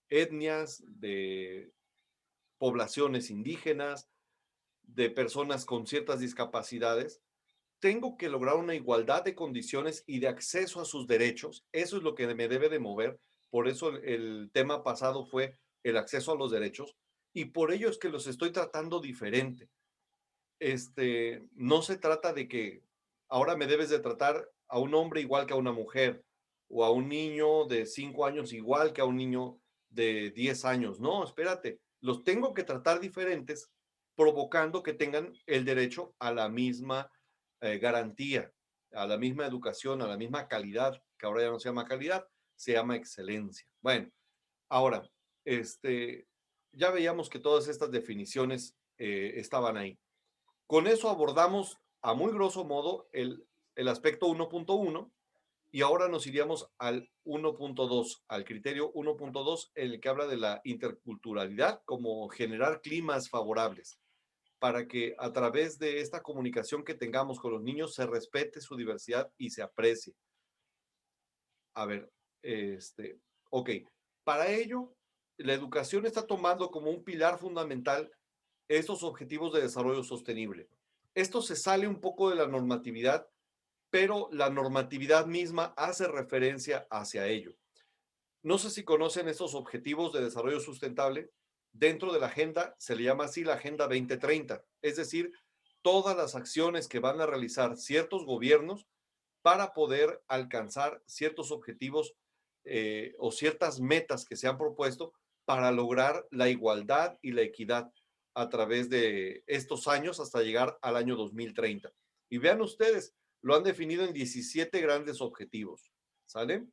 etnias, de poblaciones indígenas, de personas con ciertas discapacidades. Tengo que lograr una igualdad de condiciones y de acceso a sus derechos. Eso es lo que me debe de mover. Por eso el tema pasado fue el acceso a los derechos y por ello es que los estoy tratando diferente. No se trata de que ahora me debes de tratar a un hombre igual que a una mujer o a un niño de 5 años igual que a un niño de 10 años. No, espérate, los tengo que tratar diferentes, provocando que tengan el derecho a la misma garantía, a la misma educación, a la misma calidad, que ahora ya no se llama calidad, se llama excelencia. Bueno, ahora, ya veíamos que todas estas definiciones estaban ahí. Con eso abordamos a muy grosso modo el aspecto 1.1 y ahora nos iríamos al 1.2, al criterio 1.2, en el que habla de la interculturalidad como generar climas favorables para que a través de esta comunicación que tengamos con los niños se respete su diversidad y se aprecie. A ver, ok, para ello, la educación está tomando como un pilar fundamental estos objetivos de desarrollo sostenible. Esto se sale un poco de la normatividad, pero la normatividad misma hace referencia hacia ello. No sé si conocen estos objetivos de desarrollo sustentable. Dentro de la agenda se le llama así la Agenda 2030, es decir, todas las acciones que van a realizar ciertos gobiernos para poder alcanzar ciertos objetivos o ciertas metas que se han propuesto para lograr la igualdad y la equidad a través de estos años hasta llegar al año 2030. Y vean ustedes, lo han definido en 17 grandes objetivos, ¿sale?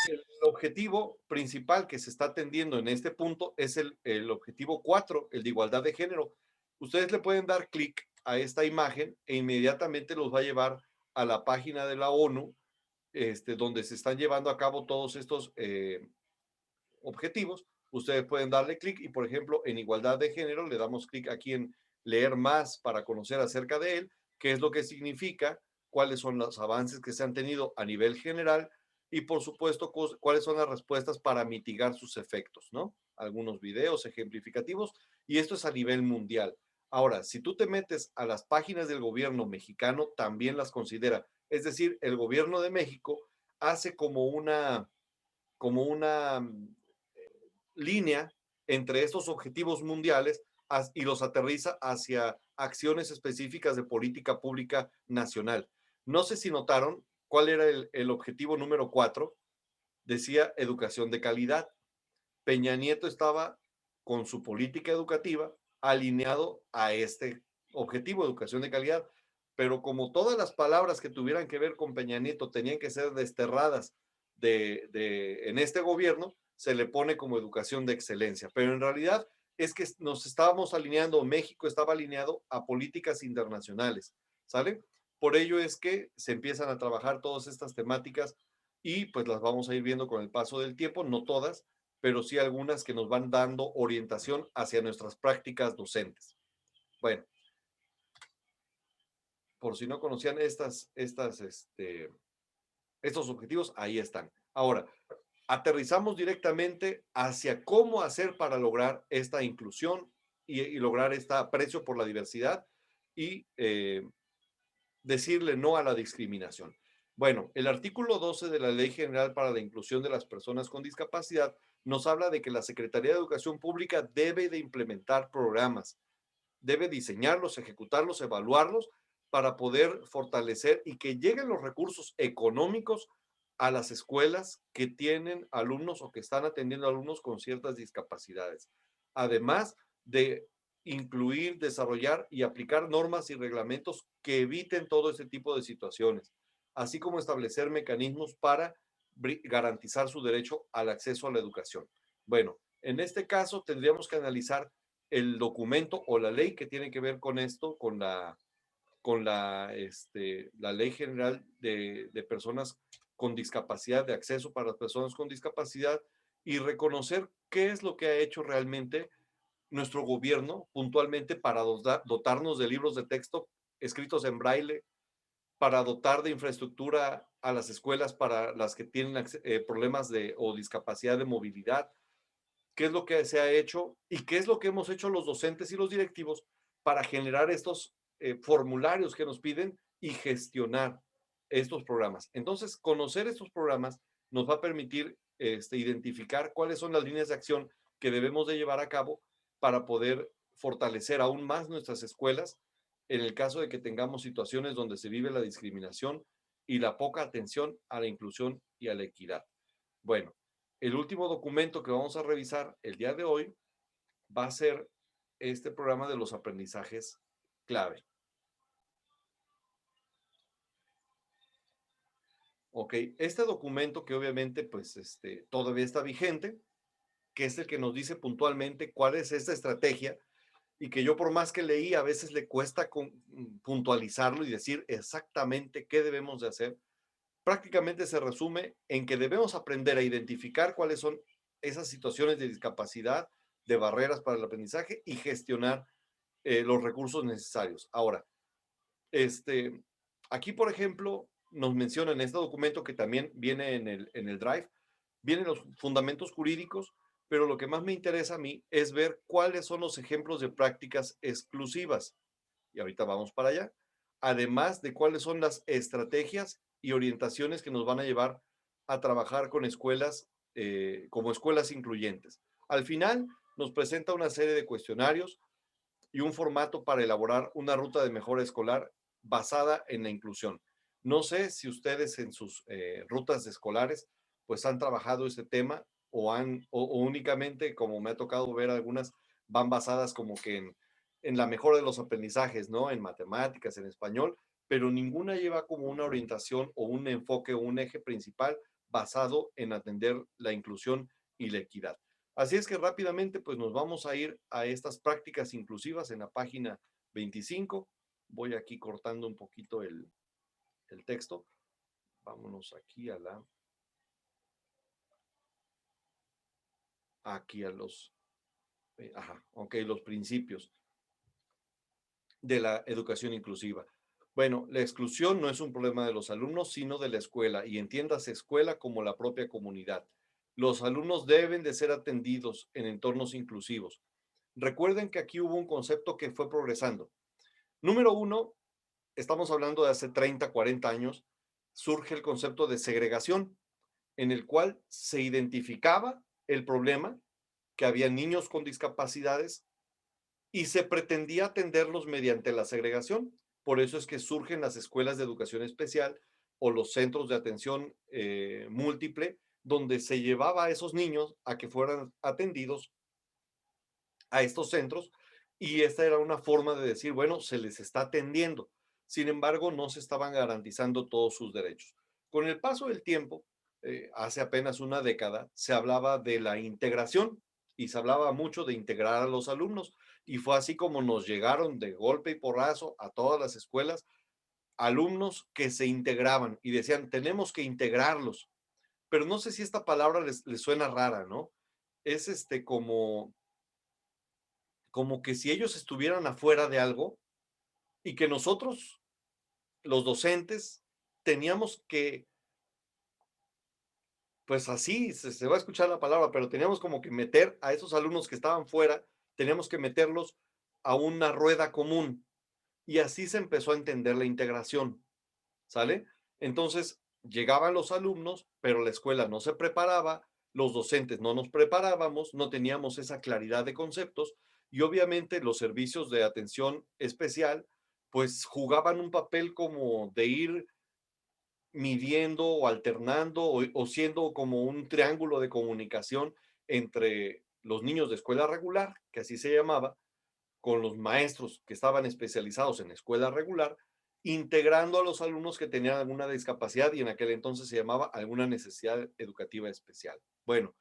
El objetivo principal que se está atendiendo en este punto es el objetivo 4, el de igualdad de género. Ustedes le pueden dar clic a esta imagen e inmediatamente los va a llevar a la página de la ONU, donde se están llevando a cabo todos estos objetivos. Ustedes pueden darle clic y, por ejemplo, en igualdad de género le damos clic aquí en leer más para conocer acerca de él, qué es lo que significa, cuáles son los avances que se han tenido a nivel general y, por supuesto, cuáles son las respuestas para mitigar sus efectos, ¿no? Algunos videos ejemplificativos y esto es a nivel mundial. Ahora, si tú te metes a las páginas del gobierno mexicano, también las considera. Es decir, el gobierno de México hace como una línea entre estos objetivos mundiales y los aterriza hacia acciones específicas de política pública nacional. No sé si notaron cuál era el objetivo número 4. Decía educación de calidad. Peña Nieto estaba con su política educativa alineado a este objetivo, educación de calidad. Pero como todas las palabras que tuvieran que ver con Peña Nieto tenían que ser desterradas en este gobierno, se le pone como educación de excelencia. Pero en realidad es que nos estábamos alineando, México estaba alineado a políticas internacionales, ¿sale? Por ello es que se empiezan a trabajar todas estas temáticas y pues las vamos a ir viendo con el paso del tiempo, no todas, pero sí algunas que nos van dando orientación hacia nuestras prácticas docentes. Bueno, por si no conocían estos objetivos, ahí están. Ahora, aterrizamos directamente hacia cómo hacer para lograr esta inclusión y lograr este aprecio por la diversidad y decirle no a la discriminación. Bueno, el artículo 12 de la Ley General para la Inclusión de las Personas con Discapacidad nos habla de que la Secretaría de Educación Pública debe de implementar programas, debe diseñarlos, ejecutarlos, evaluarlos para poder fortalecer y que lleguen los recursos económicos a las escuelas que tienen alumnos o que están atendiendo alumnos con ciertas discapacidades. Además de incluir, desarrollar y aplicar normas y reglamentos que eviten todo este tipo de situaciones, así como establecer mecanismos para garantizar su derecho al acceso a la educación. Bueno, en este caso tendríamos que analizar el documento o la ley que tiene que ver con esto, con la Ley General de Personas con Discapacidad, de acceso para las personas con discapacidad, y reconocer qué es lo que ha hecho realmente nuestro gobierno puntualmente para dotarnos de libros de texto escritos en braille, para dotar de infraestructura a las escuelas para las que tienen problemas o discapacidad de movilidad, qué es lo que se ha hecho y qué es lo que hemos hecho los docentes y los directivos para generar estos formularios que nos piden y gestionar estos programas. Entonces, conocer estos programas nos va a permitir identificar cuáles son las líneas de acción que debemos de llevar a cabo para poder fortalecer aún más nuestras escuelas en el caso de que tengamos situaciones donde se vive la discriminación y la poca atención a la inclusión y a la equidad. Bueno, el último documento que vamos a revisar el día de hoy va a ser este programa de los aprendizajes clave. Ok, este documento que obviamente pues todavía está vigente, que es el que nos dice puntualmente cuál es esta estrategia y que yo por más que leí a veces le cuesta puntualizarlo y decir exactamente qué debemos de hacer. Prácticamente se resume en que debemos aprender a identificar cuáles son esas situaciones de discapacidad, de barreras para el aprendizaje y gestionar los recursos necesarios. Ahora, aquí, por ejemplo, nos menciona en este documento que también viene en el Drive, vienen los fundamentos jurídicos, pero lo que más me interesa a mí es ver cuáles son los ejemplos de prácticas exclusivas. Y ahorita vamos para allá. Además de cuáles son las estrategias y orientaciones que nos van a llevar a trabajar con escuelas como escuelas incluyentes. Al final nos presenta una serie de cuestionarios y un formato para elaborar una ruta de mejora escolar basada en la inclusión. No sé si ustedes en sus rutas escolares pues han trabajado este tema o únicamente, como me ha tocado ver algunas, van basadas como que en la mejora de los aprendizajes, ¿no? En matemáticas, en español, pero ninguna lleva como una orientación o un enfoque o un eje principal basado en atender la inclusión y la equidad. Así es que rápidamente pues nos vamos a ir a estas prácticas inclusivas en la página 25. Voy aquí cortando un poquito el texto. Vámonos aquí aquí a los, los principios de la educación inclusiva. Bueno, la exclusión no es un problema de los alumnos, sino de la escuela, y entiéndase escuela como la propia comunidad. Los alumnos deben de ser atendidos en entornos inclusivos. Recuerden que aquí hubo un concepto que fue progresando. Número uno, estamos hablando de hace 30, 40 años, surge el concepto de segregación, en el cual se identificaba el problema, que había niños con discapacidades, y se pretendía atenderlos mediante la segregación. Por eso es que surgen las escuelas de educación especial o los centros de atención múltiple, donde se llevaba a esos niños a que fueran atendidos a estos centros, y esta era una forma de decir, bueno, se les está atendiendo. Sin embargo, no se estaban garantizando todos sus derechos. Con el paso del tiempo, hace apenas una década, se hablaba de la integración y se hablaba mucho de integrar a los alumnos. Y fue así como nos llegaron de golpe y porrazo a todas las escuelas alumnos que se integraban y decían, tenemos que integrarlos. Pero no sé si esta palabra les suena rara, ¿no? Es como que si ellos estuvieran afuera de algo y que nosotros, los docentes, teníamos que, pues así, se va a escuchar la palabra, pero teníamos como que meter a esos alumnos que estaban fuera, teníamos que meterlos a una rueda común. Y así se empezó a entender la integración, ¿sale? Entonces, llegaban los alumnos, pero la escuela no se preparaba, los docentes no nos preparábamos, no teníamos esa claridad de conceptos, y obviamente los servicios de atención especial, pues jugaban un papel como de ir midiendo o alternando o siendo como un triángulo de comunicación entre los niños de escuela regular, que así se llamaba, con los maestros que estaban especializados en escuela regular, integrando a los alumnos que tenían alguna discapacidad y en aquel entonces se llamaba alguna necesidad educativa especial. Bueno,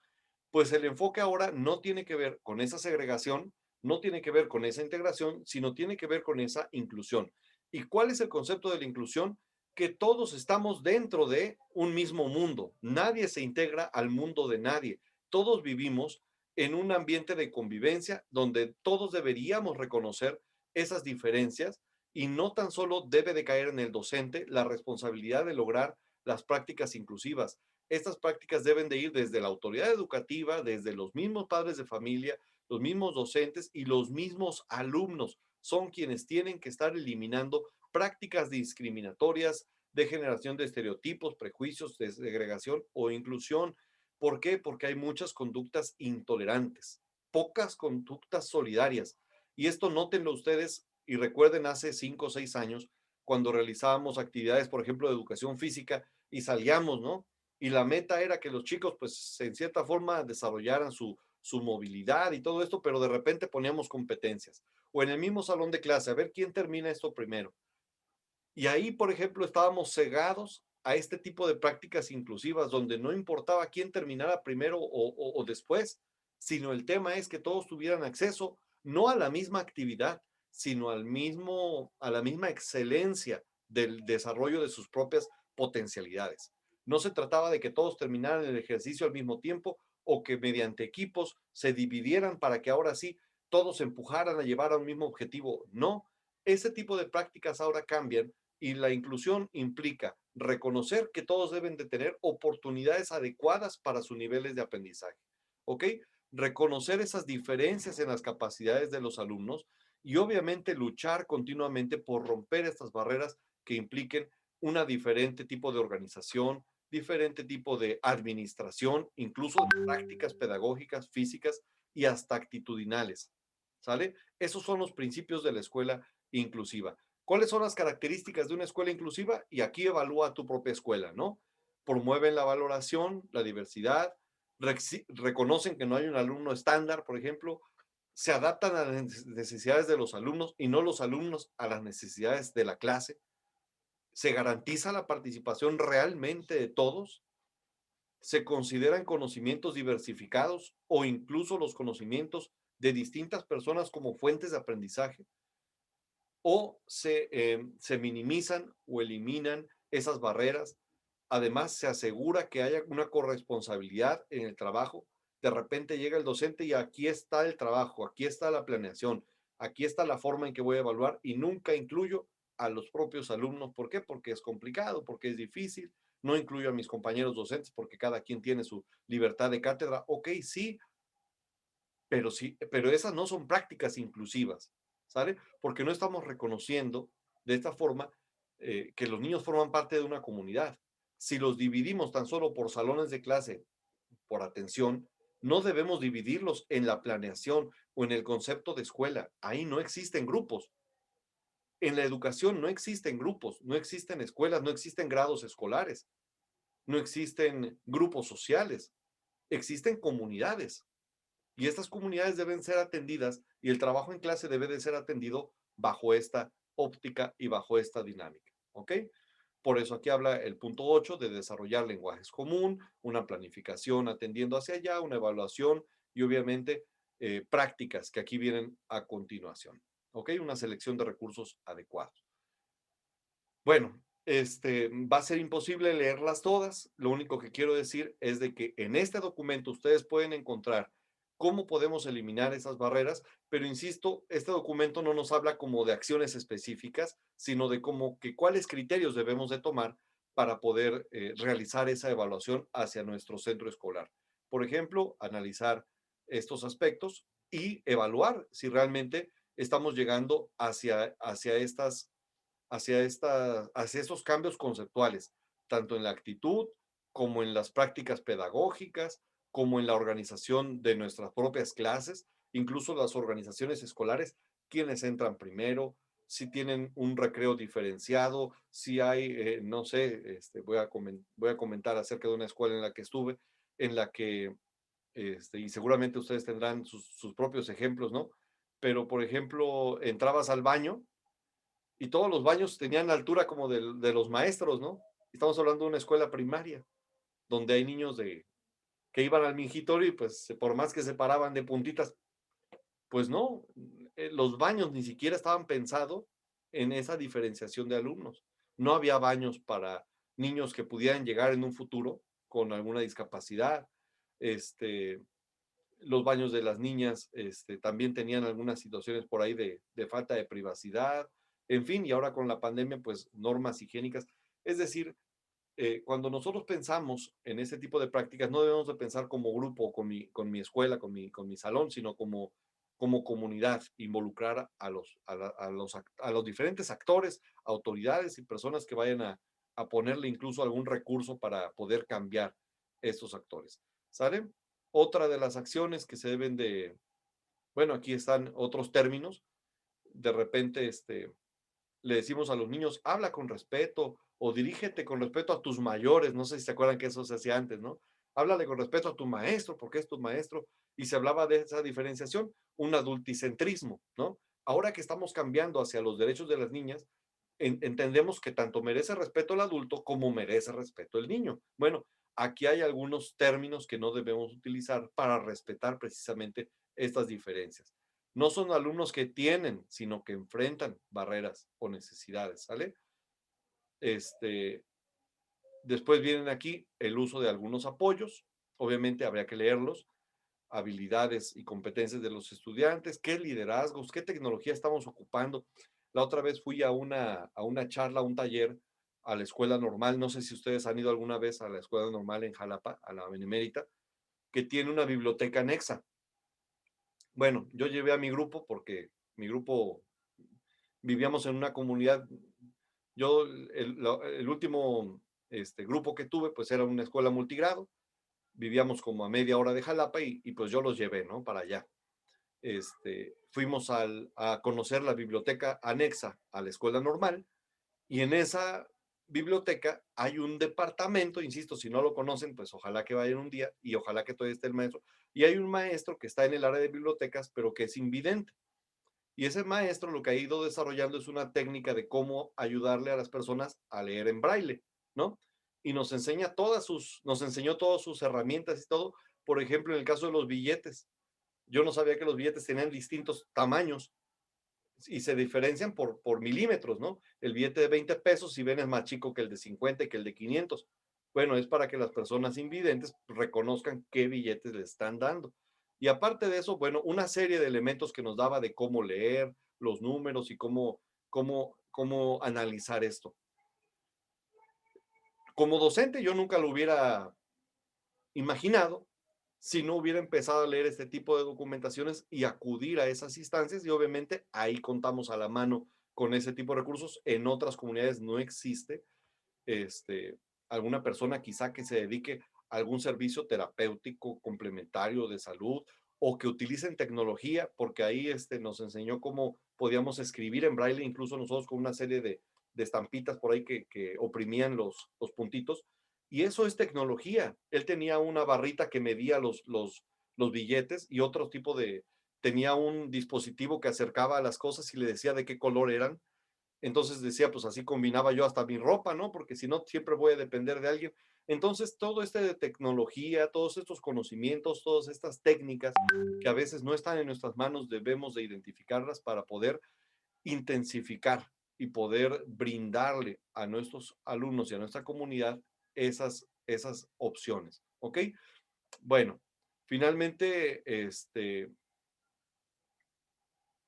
pues el enfoque ahora no tiene que ver con esa segregación, no tiene que ver con esa integración, sino tiene que ver con esa inclusión. ¿Y cuál es el concepto de la inclusión? Que todos estamos dentro de un mismo mundo. Nadie se integra al mundo de nadie. todos vivimos en un ambiente de convivencia donde todos deberíamos reconocer esas diferencias y no tan solo debe de caer en el docente la responsabilidad de lograr las prácticas inclusivas. Estas prácticas deben de ir desde la autoridad educativa, desde los mismos padres de familia, los mismos docentes y los mismos alumnos. Son quienes tienen que estar eliminando prácticas discriminatorias, de generación de estereotipos, prejuicios, de segregación o inclusión. ¿Por qué? Porque hay muchas conductas intolerantes, pocas conductas solidarias. Y esto nótenlo ustedes y recuerden hace 5 o 6 años, cuando realizábamos actividades, por ejemplo, de educación física y salíamos, ¿no? Y la meta era que los chicos, pues, en cierta forma desarrollaran su movilidad y todo esto, pero de repente poníamos competencias. O en el mismo salón de clase, a ver quién termina esto primero. Y ahí, por ejemplo, estábamos cegados a este tipo de prácticas inclusivas, donde no importaba quién terminara primero o después, sino el tema es que todos tuvieran acceso no a la misma actividad, sino a la misma excelencia del desarrollo de sus propias potencialidades. No se trataba de que todos terminaran el ejercicio al mismo tiempo o que mediante equipos se dividieran para que ahora sí todos empujaran a llevar a un mismo objetivo. No, ese tipo de prácticas ahora cambian y la inclusión implica reconocer que todos deben de tener oportunidades adecuadas para sus niveles de aprendizaje. ¿Ok? Reconocer esas diferencias en las capacidades de los alumnos y obviamente luchar continuamente por romper estas barreras que impliquen una diferente tipo de organización, diferente tipo de administración, incluso de prácticas pedagógicas, físicas y hasta actitudinales. ¿Sale? Esos son los principios de la escuela inclusiva. ¿Cuáles son las características de una escuela inclusiva? Y aquí evalúa tu propia escuela, ¿no? Promueven la valoración, la diversidad, reconocen que no hay un alumno estándar, por ejemplo, se adaptan a las necesidades de los alumnos y no los alumnos a las necesidades de la clase, se garantiza la participación realmente de todos, se consideran conocimientos diversificados o incluso los conocimientos de distintas personas como fuentes de aprendizaje, o se minimizan o eliminan esas barreras. Además, se asegura que haya una corresponsabilidad en el trabajo. De repente llega el docente y aquí está el trabajo, aquí está la planeación, aquí está la forma en que voy a evaluar y nunca incluyo a los propios alumnos. ¿Por qué? Porque es complicado, porque es difícil. No incluyo a mis compañeros docentes porque cada quien tiene su libertad de cátedra. Ok, sí, pero esas no son prácticas inclusivas, ¿sale? Porque no estamos reconociendo de esta forma que los niños forman parte de una comunidad. Si los dividimos tan solo por salones de clase, por atención, no debemos dividirlos en la planeación o en el concepto de escuela. Ahí no existen grupos. En la educación no existen grupos, no existen escuelas, no existen grados escolares, no existen grupos sociales, existen comunidades. Y estas comunidades deben ser atendidas y el trabajo en clase debe de ser atendido bajo esta óptica y bajo esta dinámica. ¿Ok? Por eso aquí habla el punto 8 de desarrollar lenguajes común, una planificación atendiendo hacia allá, una evaluación y obviamente prácticas que aquí vienen a continuación. ¿Ok? Una selección de recursos adecuados. Bueno, va a ser imposible leerlas todas. Lo único que quiero decir es de que en este documento ustedes pueden encontrar cómo podemos eliminar esas barreras, pero insisto, este documento no nos habla como de acciones específicas, sino de cuáles criterios debemos de tomar para poder realizar esa evaluación hacia nuestro centro escolar. Por ejemplo, analizar estos aspectos y evaluar si realmente estamos llegando hacia esos cambios conceptuales, tanto en la actitud como en las prácticas pedagógicas, como en la organización de nuestras propias clases, incluso las organizaciones escolares, quienes entran primero, si tienen un recreo diferenciado, si hay, no sé, voy a comentar acerca de una escuela en la que estuve, en la que, y seguramente ustedes tendrán sus propios ejemplos, ¿no? Pero, por ejemplo, entrabas al baño y todos los baños tenían la altura como de los maestros, ¿no? Estamos hablando de una escuela primaria, donde hay niños que iban al mingitorio y pues por más que se paraban de puntitas, pues no, los baños ni siquiera estaban pensados en esa diferenciación de alumnos. No había baños para niños que pudieran llegar en un futuro con alguna discapacidad. Los baños de las niñas también tenían algunas situaciones por ahí de falta de privacidad, en fin, y ahora con la pandemia, pues normas higiénicas. Es decir, cuando nosotros pensamos en ese tipo de prácticas, no debemos de pensar como grupo, con mi escuela, con mi salón, sino como comunidad, involucrar a los diferentes actores, autoridades y personas que vayan a ponerle incluso algún recurso para poder cambiar estos actores. ¿Sale? Otra de las acciones que se deben de, bueno, aquí están otros términos, de repente le decimos a los niños, habla con respeto o dirígete con respeto a tus mayores, no sé si se acuerdan que eso se hacía antes, ¿no? Háblale con respeto a tu maestro, porque es tu maestro, y se hablaba de esa diferenciación, un adulticentrismo, ¿no? Ahora que estamos cambiando hacia los derechos de las niñas, entendemos que tanto merece respeto el adulto como merece respeto el niño. Bueno, aquí hay algunos términos que no debemos utilizar para respetar precisamente estas diferencias. No son alumnos que tienen, sino que enfrentan barreras o necesidades, ¿sale? Después vienen aquí el uso de algunos apoyos, obviamente habría que leerlos, habilidades y competencias de los estudiantes, qué liderazgos, qué tecnología estamos ocupando. La otra vez fui a una charla, a un taller a la escuela normal, no sé si ustedes han ido alguna vez a la escuela normal en Jalapa, a la Benemérita, que tiene una biblioteca anexa. Bueno, yo llevé a mi grupo porque mi grupo vivíamos en una comunidad. Yo, el último grupo que tuve, pues era una escuela multigrado. Vivíamos como a media hora de Jalapa y pues yo los llevé, ¿no? Para allá. Fuimos a conocer la biblioteca anexa a la escuela normal y en esa biblioteca hay un departamento, insisto, si no lo conocen, pues ojalá que vayan un día y ojalá que todavía esté el maestro. Y hay un maestro que está en el área de bibliotecas, pero que es invidente. Y ese maestro lo que ha ido desarrollando es una técnica de cómo ayudarle a las personas a leer en braille, ¿no? Y nos enseñó todas sus herramientas y todo. Por ejemplo, en el caso de los billetes, yo no sabía que los billetes tenían distintos tamaños y se diferencian por milímetros, ¿no? El billete de 20 pesos, si ven, es más chico que el de 50 y que el de 500. Bueno, es para que las personas invidentes reconozcan qué billetes le están dando. Y aparte de eso, bueno, una serie de elementos que nos daba de cómo leer los números y cómo analizar esto. Como docente, yo nunca lo hubiera imaginado si no hubiera empezado a leer este tipo de documentaciones y acudir a esas instancias, y obviamente ahí contamos a la mano con ese tipo de recursos. En otras comunidades no existe alguna persona quizá que se dedique a algún servicio terapéutico complementario de salud o que utilicen tecnología, porque ahí nos enseñó cómo podíamos escribir en braille, incluso nosotros con una serie de estampitas por ahí que oprimían los puntitos. Y eso es tecnología. Él tenía una barrita que medía los billetes y otro tipo tenía un dispositivo que acercaba a las cosas y le decía de qué color eran. Entonces decía, pues así combinaba yo hasta mi ropa, ¿no? Porque si no, siempre voy a depender de alguien. Entonces, todo de tecnología, todos estos conocimientos, todas estas técnicas que a veces no están en nuestras manos, debemos de identificarlas para poder intensificar y poder brindarle a nuestros alumnos y a nuestra comunidad esas opciones, ¿ok? Bueno, finalmente,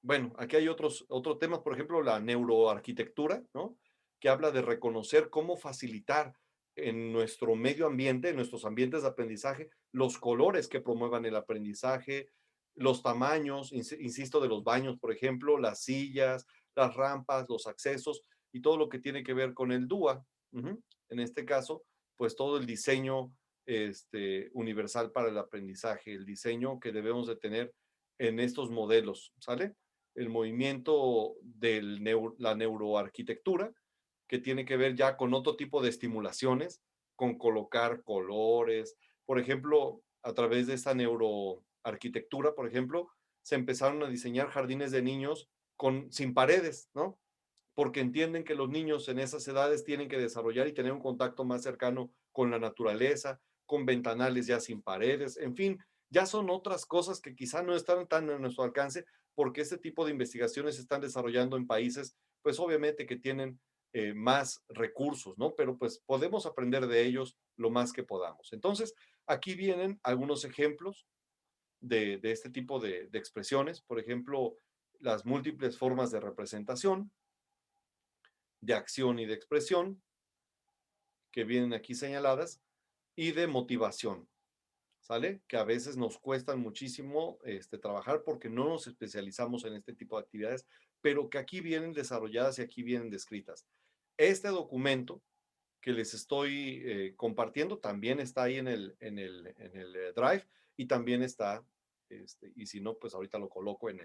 bueno, aquí hay otros temas, por ejemplo, la neuroarquitectura, ¿no? Que habla de reconocer cómo facilitar en nuestro medio ambiente, en nuestros ambientes de aprendizaje, los colores que promuevan el aprendizaje, los tamaños, insisto, de los baños, por ejemplo, las sillas, las rampas, los accesos y todo lo que tiene que ver con el DUA. En este caso, pues todo el diseño universal para el aprendizaje, el diseño que debemos de tener en estos modelos, ¿sale? El movimiento de la neuroarquitectura, que tiene que ver ya con otro tipo de estimulaciones, con colocar colores. Por ejemplo, a través de esta neuroarquitectura, por ejemplo, se empezaron a diseñar jardines de niños sin paredes, ¿no? Porque entienden que los niños en esas edades tienen que desarrollar y tener un contacto más cercano con la naturaleza, con ventanales ya sin paredes, en fin, ya son otras cosas que quizá no están tan a nuestro alcance, porque este tipo de investigaciones se están desarrollando en países, pues obviamente que tienen más recursos, ¿no? Pero pues podemos aprender de ellos lo más que podamos. Entonces, Aquí vienen algunos ejemplos de este tipo de expresiones, por ejemplo, las múltiples formas de representación, de acción y de expresión, que vienen aquí señaladas, y de motivación, ¿sale? Que a veces nos cuestan muchísimo trabajar porque no nos especializamos en este tipo de actividades, pero que aquí vienen desarrolladas y aquí vienen descritas. Este documento que les estoy compartiendo también está ahí en el Drive y también está, y si no, pues ahorita lo coloco en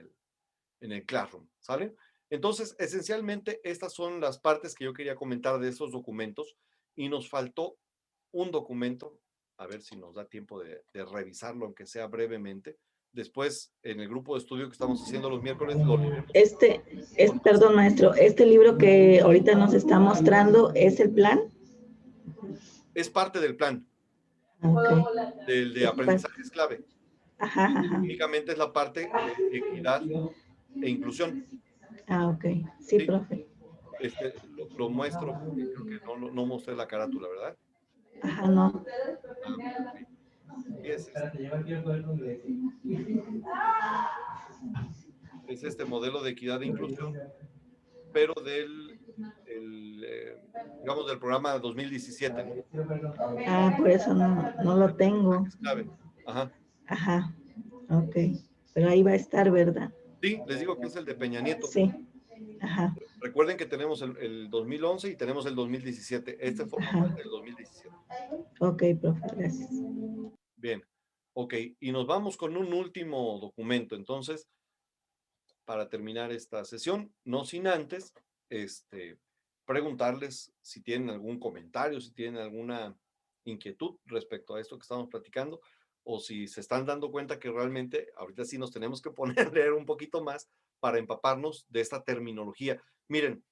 el Classroom, ¿sale? Entonces, esencialmente, estas son las partes que yo quería comentar de estos documentos y nos faltó un documento, a ver si nos da tiempo de revisarlo, aunque sea brevemente. Después, en el grupo de estudio que estamos haciendo los miércoles, lo leeremos. Perdón, maestro, este libro que ahorita nos está mostrando, ¿es el plan? Es parte del plan, Okay. del de aprendizaje clave. Ajá, ajá. Únicamente es la parte de equidad e inclusión. Ah, ok. Sí, Sí. profe. Lo muestro, porque creo que no mostré la carátula, ¿verdad? Ajá, no. Ah, okay. Es este modelo de equidad e inclusión, pero digamos, del programa 2017, ¿no? Ah, por eso no lo tengo. Es clave. Ajá. Ajá, ok. Pero ahí va a estar, ¿verdad? Sí, les digo que es el de Peña Nieto. Sí. Ajá. Recuerden que tenemos el 2011 y tenemos el 2017. Este fue el 2017. Ok, profe, gracias. Bien, ok. Y nos vamos con un último documento. Entonces, para terminar esta sesión, no sin antes, preguntarles si tienen algún comentario, si tienen alguna inquietud respecto a esto que estamos platicando, o si se están dando cuenta que realmente ahorita sí nos tenemos que poner a leer un poquito más para empaparnos de esta terminología. Miren,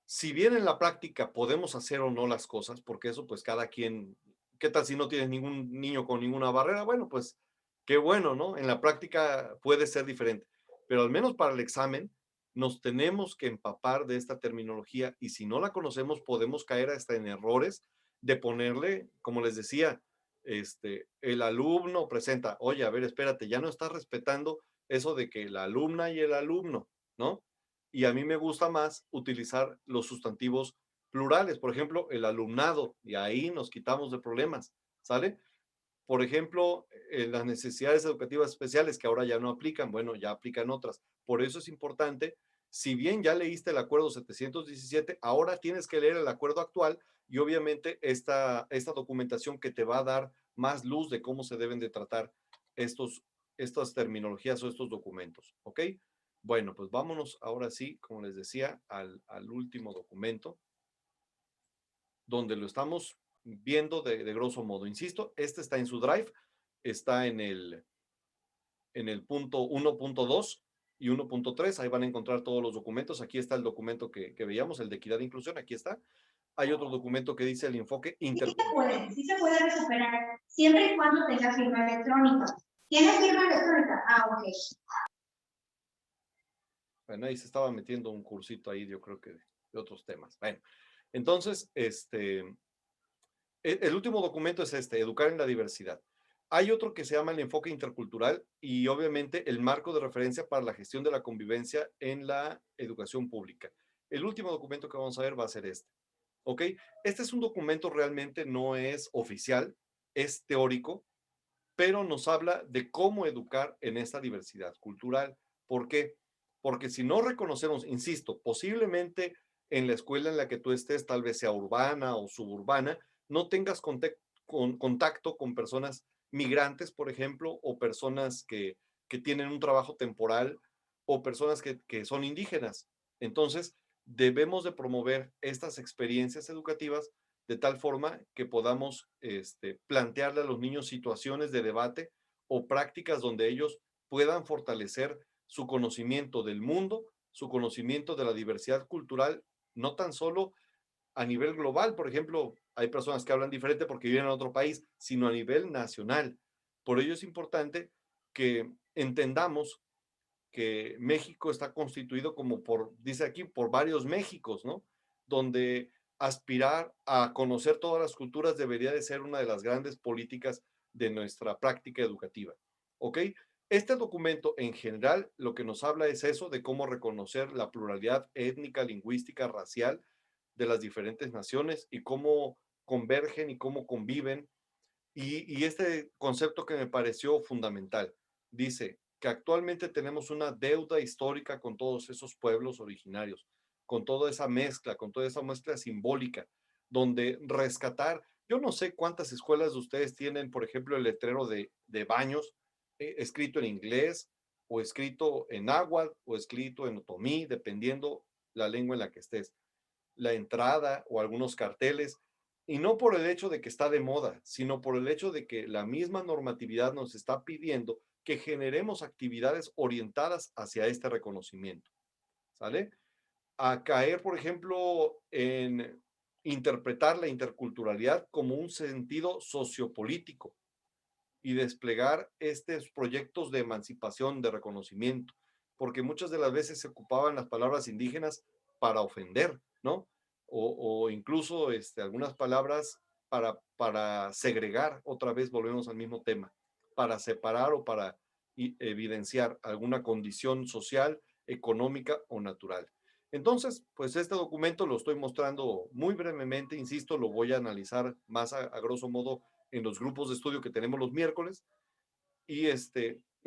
si bien en la práctica podemos hacer o no las cosas, porque eso pues cada quien, ¿qué tal si no tienes ningún niño con ninguna barrera? Bueno, pues qué bueno, ¿no? En la práctica puede ser diferente, pero al menos para el examen nos tenemos que empapar de esta terminología y si no la conocemos podemos caer hasta en errores de ponerle, como les decía, el alumno presenta, oye, a ver, espérate, ya no estás respetando eso de que la alumna y el alumno, ¿no? Y a mí me gusta más utilizar los sustantivos plurales, por ejemplo, el alumnado, y ahí nos quitamos de problemas, ¿sale? Por ejemplo, las necesidades educativas especiales que ahora ya no aplican, bueno, ya aplican otras. Por eso es importante, si bien ya leíste el acuerdo 717, ahora tienes que leer el acuerdo actual y obviamente esta documentación que te va a dar más luz de cómo se deben de tratar estas terminologías o estos documentos, ¿ok? Bueno, pues vámonos ahora sí, como les decía, al último documento, donde lo estamos viendo de grosso modo. Insisto, este está en su Drive, está en el punto 1.2 y 1.3, ahí van a encontrar todos los documentos. Aquí está el documento que veíamos, el de equidad e inclusión, aquí está. Hay otro documento que dice el enfoque intercultural. Sí se puede recuperar, siempre y cuando tenga firma electrónica. ¿Tienes firma electrónica? Ah, ok. Bueno, ahí se estaba metiendo un cursito ahí, yo creo que de otros temas. Bueno, entonces, el último documento es Educar en la Diversidad. Hay otro que se llama el enfoque intercultural y obviamente el marco de referencia para la gestión de la convivencia en la educación pública. El último documento que vamos a ver va a ser este. ¿Ok? Este es un documento realmente no es oficial, es teórico, pero nos habla de cómo educar en esta diversidad cultural. ¿Por qué? Porque si no reconocemos, insisto, posiblemente en la escuela en la que tú estés, tal vez sea urbana o suburbana, no tengas contacto con personas migrantes, por ejemplo, o personas que tienen un trabajo temporal, o personas que son indígenas. Entonces, debemos de promover estas experiencias educativas de tal forma que podamos plantearle a los niños situaciones de debate o prácticas donde ellos puedan fortalecer su conocimiento del mundo, su conocimiento de la diversidad cultural, no tan solo a nivel global, por ejemplo, hay personas que hablan diferente porque viven en otro país, sino a nivel nacional. Por ello es importante que entendamos que México está constituido como dice aquí, por varios Méxicos, ¿no? Donde aspirar a conocer todas las culturas debería de ser una de las grandes políticas de nuestra práctica educativa. ¿Ok? Este documento en general lo que nos habla es eso de cómo reconocer la pluralidad étnica, lingüística, racial de las diferentes naciones y cómo convergen y cómo conviven. Y este concepto que me pareció fundamental, dice que actualmente tenemos una deuda histórica con todos esos pueblos originarios, con toda esa mezcla simbólica, donde rescatar, yo no sé cuántas escuelas de ustedes tienen, por ejemplo, el letrero de baños escrito en inglés o escrito en náhuatl o escrito en otomí, dependiendo la lengua en la que estés, la entrada o algunos carteles, y no por el hecho de que está de moda, sino por el hecho de que la misma normatividad nos está pidiendo que generemos actividades orientadas hacia este reconocimiento, ¿sale? A caer, por ejemplo, en interpretar la interculturalidad como un sentido sociopolítico y desplegar estos proyectos de emancipación, de reconocimiento, porque muchas de las veces se ocupaban las palabras indígenas para ofender, ¿no? O incluso algunas palabras para segregar, otra vez volvemos al mismo tema, para separar o para evidenciar alguna condición social, económica o natural. Entonces, pues este documento lo estoy mostrando muy brevemente, insisto, lo voy a analizar más a grosso modo en los grupos de estudio que tenemos los miércoles. Y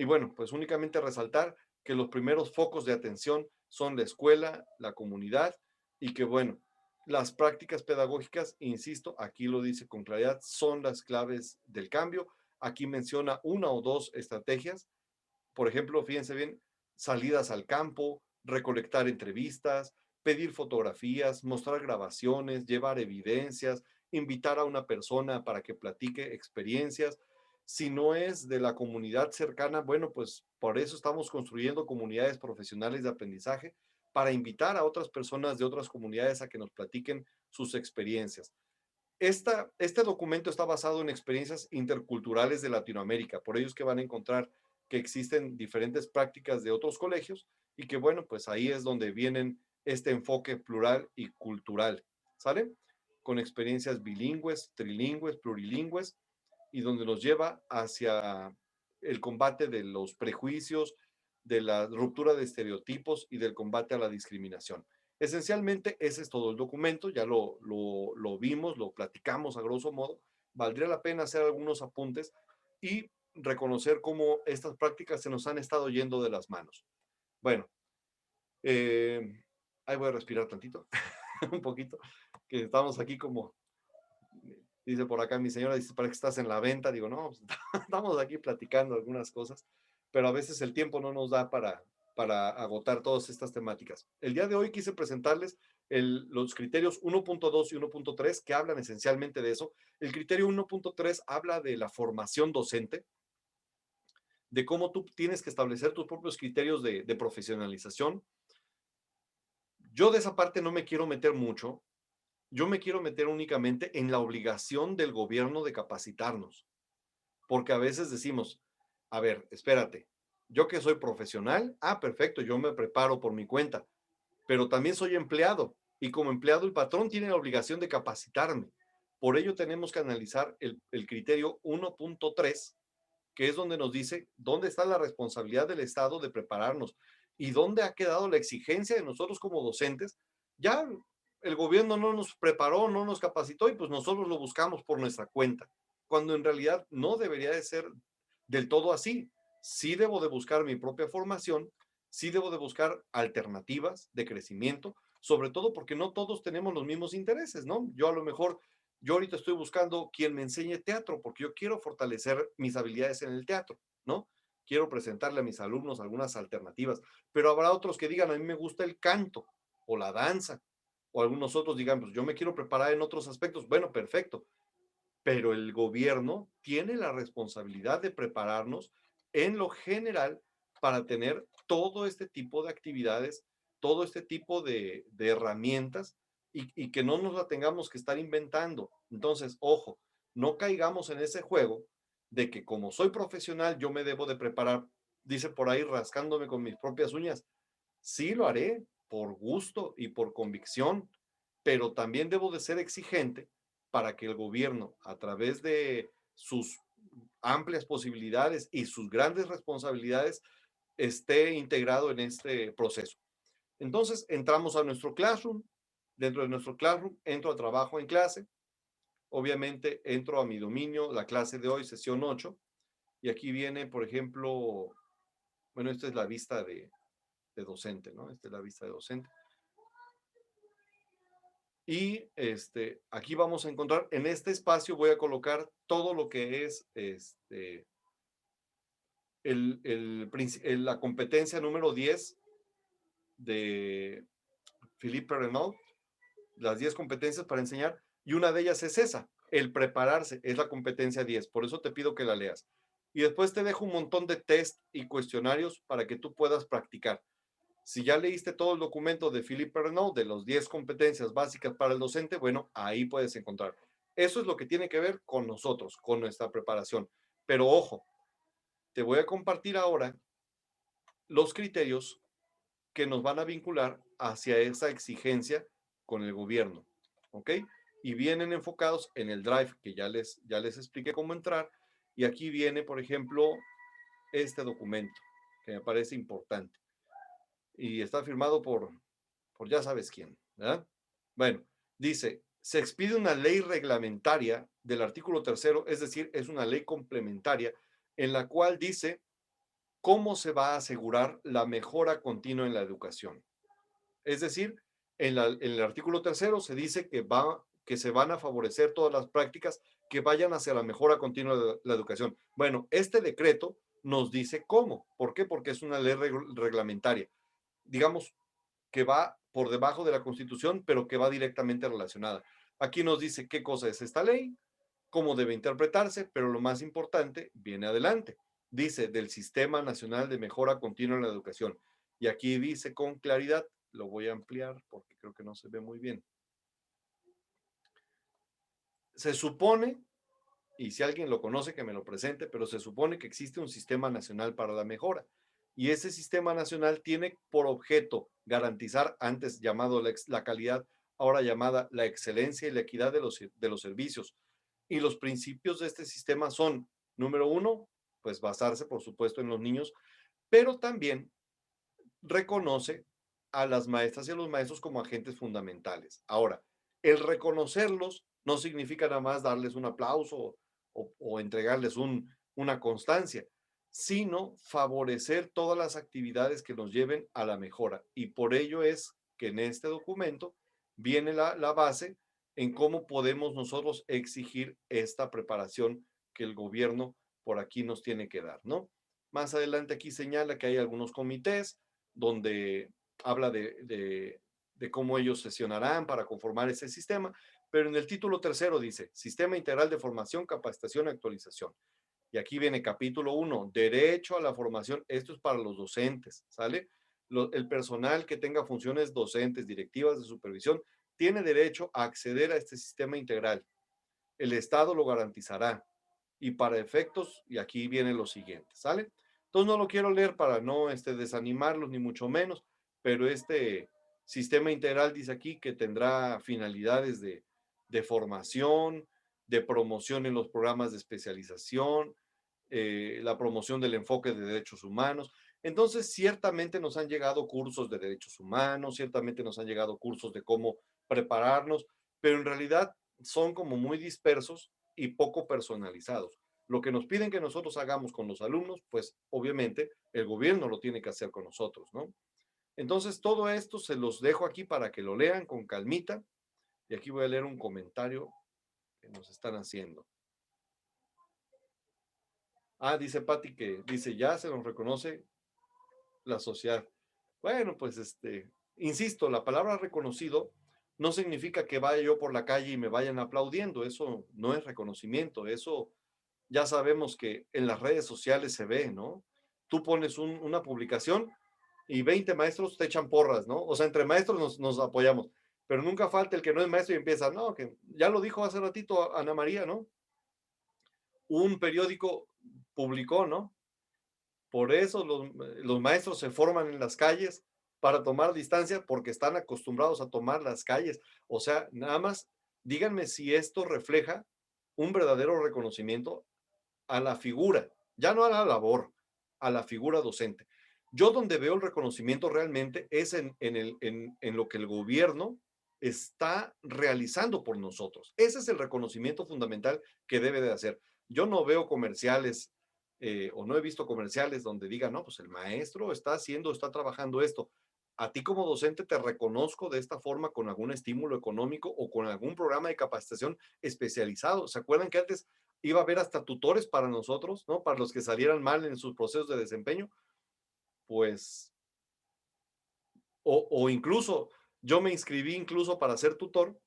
bueno, pues únicamente resaltar que los primeros focos de atención son la escuela, la comunidad, y que bueno, las prácticas pedagógicas, insisto, aquí lo dice con claridad, son las claves del cambio. Aquí menciona una o dos estrategias. Por ejemplo, fíjense bien, salidas al campo, recolectar entrevistas, pedir fotografías, mostrar grabaciones, llevar evidencias, invitar a una persona para que platique experiencias. Si no es de la comunidad cercana, bueno, pues por eso estamos construyendo comunidades profesionales de aprendizaje para invitar a otras personas de otras comunidades a que nos platiquen sus experiencias. Este documento está basado en experiencias interculturales de Latinoamérica, por ello es que van a encontrar que existen diferentes prácticas de otros colegios y que bueno, pues ahí es donde vienen este enfoque plural y cultural, ¿sale? Con experiencias bilingües, trilingües, plurilingües y donde nos lleva hacia el combate de los prejuicios, de la ruptura de estereotipos y del combate a la discriminación. Esencialmente, ese es todo el documento, ya lo vimos, lo platicamos a grosso modo. Valdría la pena hacer algunos apuntes y reconocer cómo estas prácticas se nos han estado yendo de las manos. Bueno, ahí voy a respirar tantito, un poquito, que estamos aquí como, dice por acá mi señora, dice, ¿para qué estás en la venta? Digo, no, pues, estamos aquí platicando algunas cosas, pero a veces el tiempo no nos da para agotar todas estas temáticas. El día de hoy quise presentarles los criterios 1.2 y 1.3 que hablan esencialmente de eso. El criterio 1.3 habla de la formación docente, de cómo tú tienes que establecer tus propios criterios de profesionalización. Yo de esa parte no me quiero meter mucho. Yo me quiero meter únicamente en la obligación del gobierno de capacitarnos, porque a veces decimos, a ver, espérate, yo que soy profesional, perfecto, yo me preparo por mi cuenta, pero también soy empleado y como empleado el patrón tiene la obligación de capacitarme. Por ello tenemos que analizar el criterio 1.3, que es donde nos dice dónde está la responsabilidad del Estado de prepararnos y dónde ha quedado la exigencia de nosotros como docentes. Ya el gobierno no nos preparó, no nos capacitó y pues nosotros lo buscamos por nuestra cuenta, cuando en realidad no debería de ser del todo así. Sí debo de buscar mi propia formación, sí debo de buscar alternativas de crecimiento, sobre todo porque no todos tenemos los mismos intereses, ¿no? Yo a lo mejor, yo ahorita estoy buscando quien me enseñe teatro, porque yo quiero fortalecer mis habilidades en el teatro, ¿no? Quiero presentarle a mis alumnos algunas alternativas, pero habrá otros que digan, a mí me gusta el canto o la danza, o algunos otros digan, pues yo me quiero preparar en otros aspectos. Bueno, perfecto, pero el gobierno tiene la responsabilidad de prepararnos en lo general para tener todo este tipo de actividades, todo este tipo de herramientas y que no nos la tengamos que estar inventando. Entonces, ojo, no caigamos en ese juego de que como soy profesional yo me debo de preparar, dice por ahí rascándome con mis propias uñas. Sí lo haré por gusto y por convicción, pero también debo de ser exigente para que el gobierno, a través de sus amplias posibilidades y sus grandes responsabilidades esté integrado en este proceso. Entonces, entramos a nuestro Classroom. Dentro de nuestro Classroom, entro a trabajo en clase. Obviamente, entro a mi dominio, la clase de hoy, sesión 8. Y aquí viene, por ejemplo, bueno, esta es la vista de docente, ¿no? Esta es la vista de docente. Y aquí vamos a encontrar, en este espacio voy a colocar todo lo que es la competencia número 10 de Philippe Renaud, las 10 competencias para enseñar, y una de ellas es esa, el prepararse, es la competencia 10, por eso te pido que la leas. Y después te dejo un montón de test y cuestionarios para que tú puedas practicar. Si ya leíste todo el documento de Philippe Renaud, de las 10 competencias básicas para el docente, bueno, ahí puedes encontrar. Eso es lo que tiene que ver con nosotros, con nuestra preparación. Pero ojo, te voy a compartir ahora los criterios que nos van a vincular hacia esa exigencia con el gobierno, ¿ok? Y vienen enfocados en el Drive, que ya les expliqué cómo entrar, y aquí viene, por ejemplo, este documento, que me parece importante, y está firmado por ya sabes quién, ¿verdad? Bueno, dice, se expide una ley reglamentaria del artículo 3º, es decir, es una ley complementaria, en la cual dice cómo se va a asegurar la mejora continua en la educación. Es decir, en el artículo 3º se dice que se van a favorecer todas las prácticas que vayan hacia la mejora continua de la educación. Bueno, este decreto nos dice cómo. ¿Por qué? Porque es una ley reglamentaria. Digamos que va por debajo de la Constitución, pero que va directamente relacionada. Aquí nos dice qué cosa es esta ley, cómo debe interpretarse, pero lo más importante viene adelante. Dice del Sistema Nacional de Mejora Continua en la Educación. Y aquí dice con claridad, lo voy a ampliar porque creo que no se ve muy bien. Se supone, y si alguien lo conoce que me lo presente, pero se supone que existe un Sistema Nacional para la Mejora. Y ese Sistema Nacional tiene por objeto garantizar, antes llamado la calidad, ahora llamada la excelencia y la equidad de los servicios. Y los principios de este sistema son, número 1, pues basarse, por supuesto, en los niños, pero también reconoce a las maestras y a los maestros como agentes fundamentales. Ahora, el reconocerlos no significa nada más darles un aplauso o entregarles una constancia, sino favorecer todas las actividades que nos lleven a la mejora. Y por ello es que en este documento viene la base en cómo podemos nosotros exigir esta preparación que el gobierno por aquí nos tiene que dar, ¿no? Más adelante aquí señala que hay algunos comités donde habla de cómo ellos sesionarán para conformar ese sistema, pero en el título 3º dice, Sistema Integral de Formación, Capacitación y Actualización. Y aquí viene capítulo 1, derecho a la formación, esto es para los docentes, ¿sale? El personal que tenga funciones docentes, directivas de supervisión, tiene derecho a acceder a este sistema integral. El Estado lo garantizará. Y para efectos, y aquí viene lo siguiente, ¿sale? Entonces no lo quiero leer para no desanimarlos, ni mucho menos, pero este sistema integral dice aquí que tendrá finalidades de formación, de promoción en los programas de especialización, la promoción del enfoque de derechos humanos. Entonces, ciertamente nos han llegado cursos de derechos humanos, ciertamente nos han llegado cursos de cómo prepararnos, pero en realidad son como muy dispersos y poco personalizados. Lo que nos piden que nosotros hagamos con los alumnos, pues obviamente el gobierno lo tiene que hacer con nosotros, ¿no? Entonces, todo esto se los dejo aquí para que lo lean con calmita. Y aquí voy a leer un comentario que nos están haciendo. Dice Patti que dice, ya se nos reconoce la sociedad. Bueno, pues insisto, la palabra reconocido no significa que vaya yo por la calle y me vayan aplaudiendo. Eso no es reconocimiento. Eso ya sabemos que en las redes sociales se ve, ¿no? Tú pones una publicación y 20 maestros te echan porras, ¿no? O sea, entre maestros nos apoyamos, pero nunca falta el que no es maestro y empieza, no, que ya lo dijo hace ratito Ana María, ¿no? Un periódico publicó, ¿no? Por eso los maestros se forman en las calles para tomar distancia porque están acostumbrados a tomar las calles. O sea, nada más díganme si esto refleja un verdadero reconocimiento a la figura, ya no a la labor, a la figura docente. Yo donde veo el reconocimiento realmente es en lo que el gobierno está realizando por nosotros. Ese es el reconocimiento fundamental que debe de hacer. Yo no veo comerciales o no he visto comerciales donde digan, no, pues el maestro está trabajando esto. A ti como docente te reconozco de esta forma con algún estímulo económico o con algún programa de capacitación especializado. ¿Se acuerdan que antes iba a haber hasta tutores para nosotros, ¿no? Para los que salieran mal en sus procesos de desempeño. Pues, o incluso, yo me inscribí incluso para ser tutor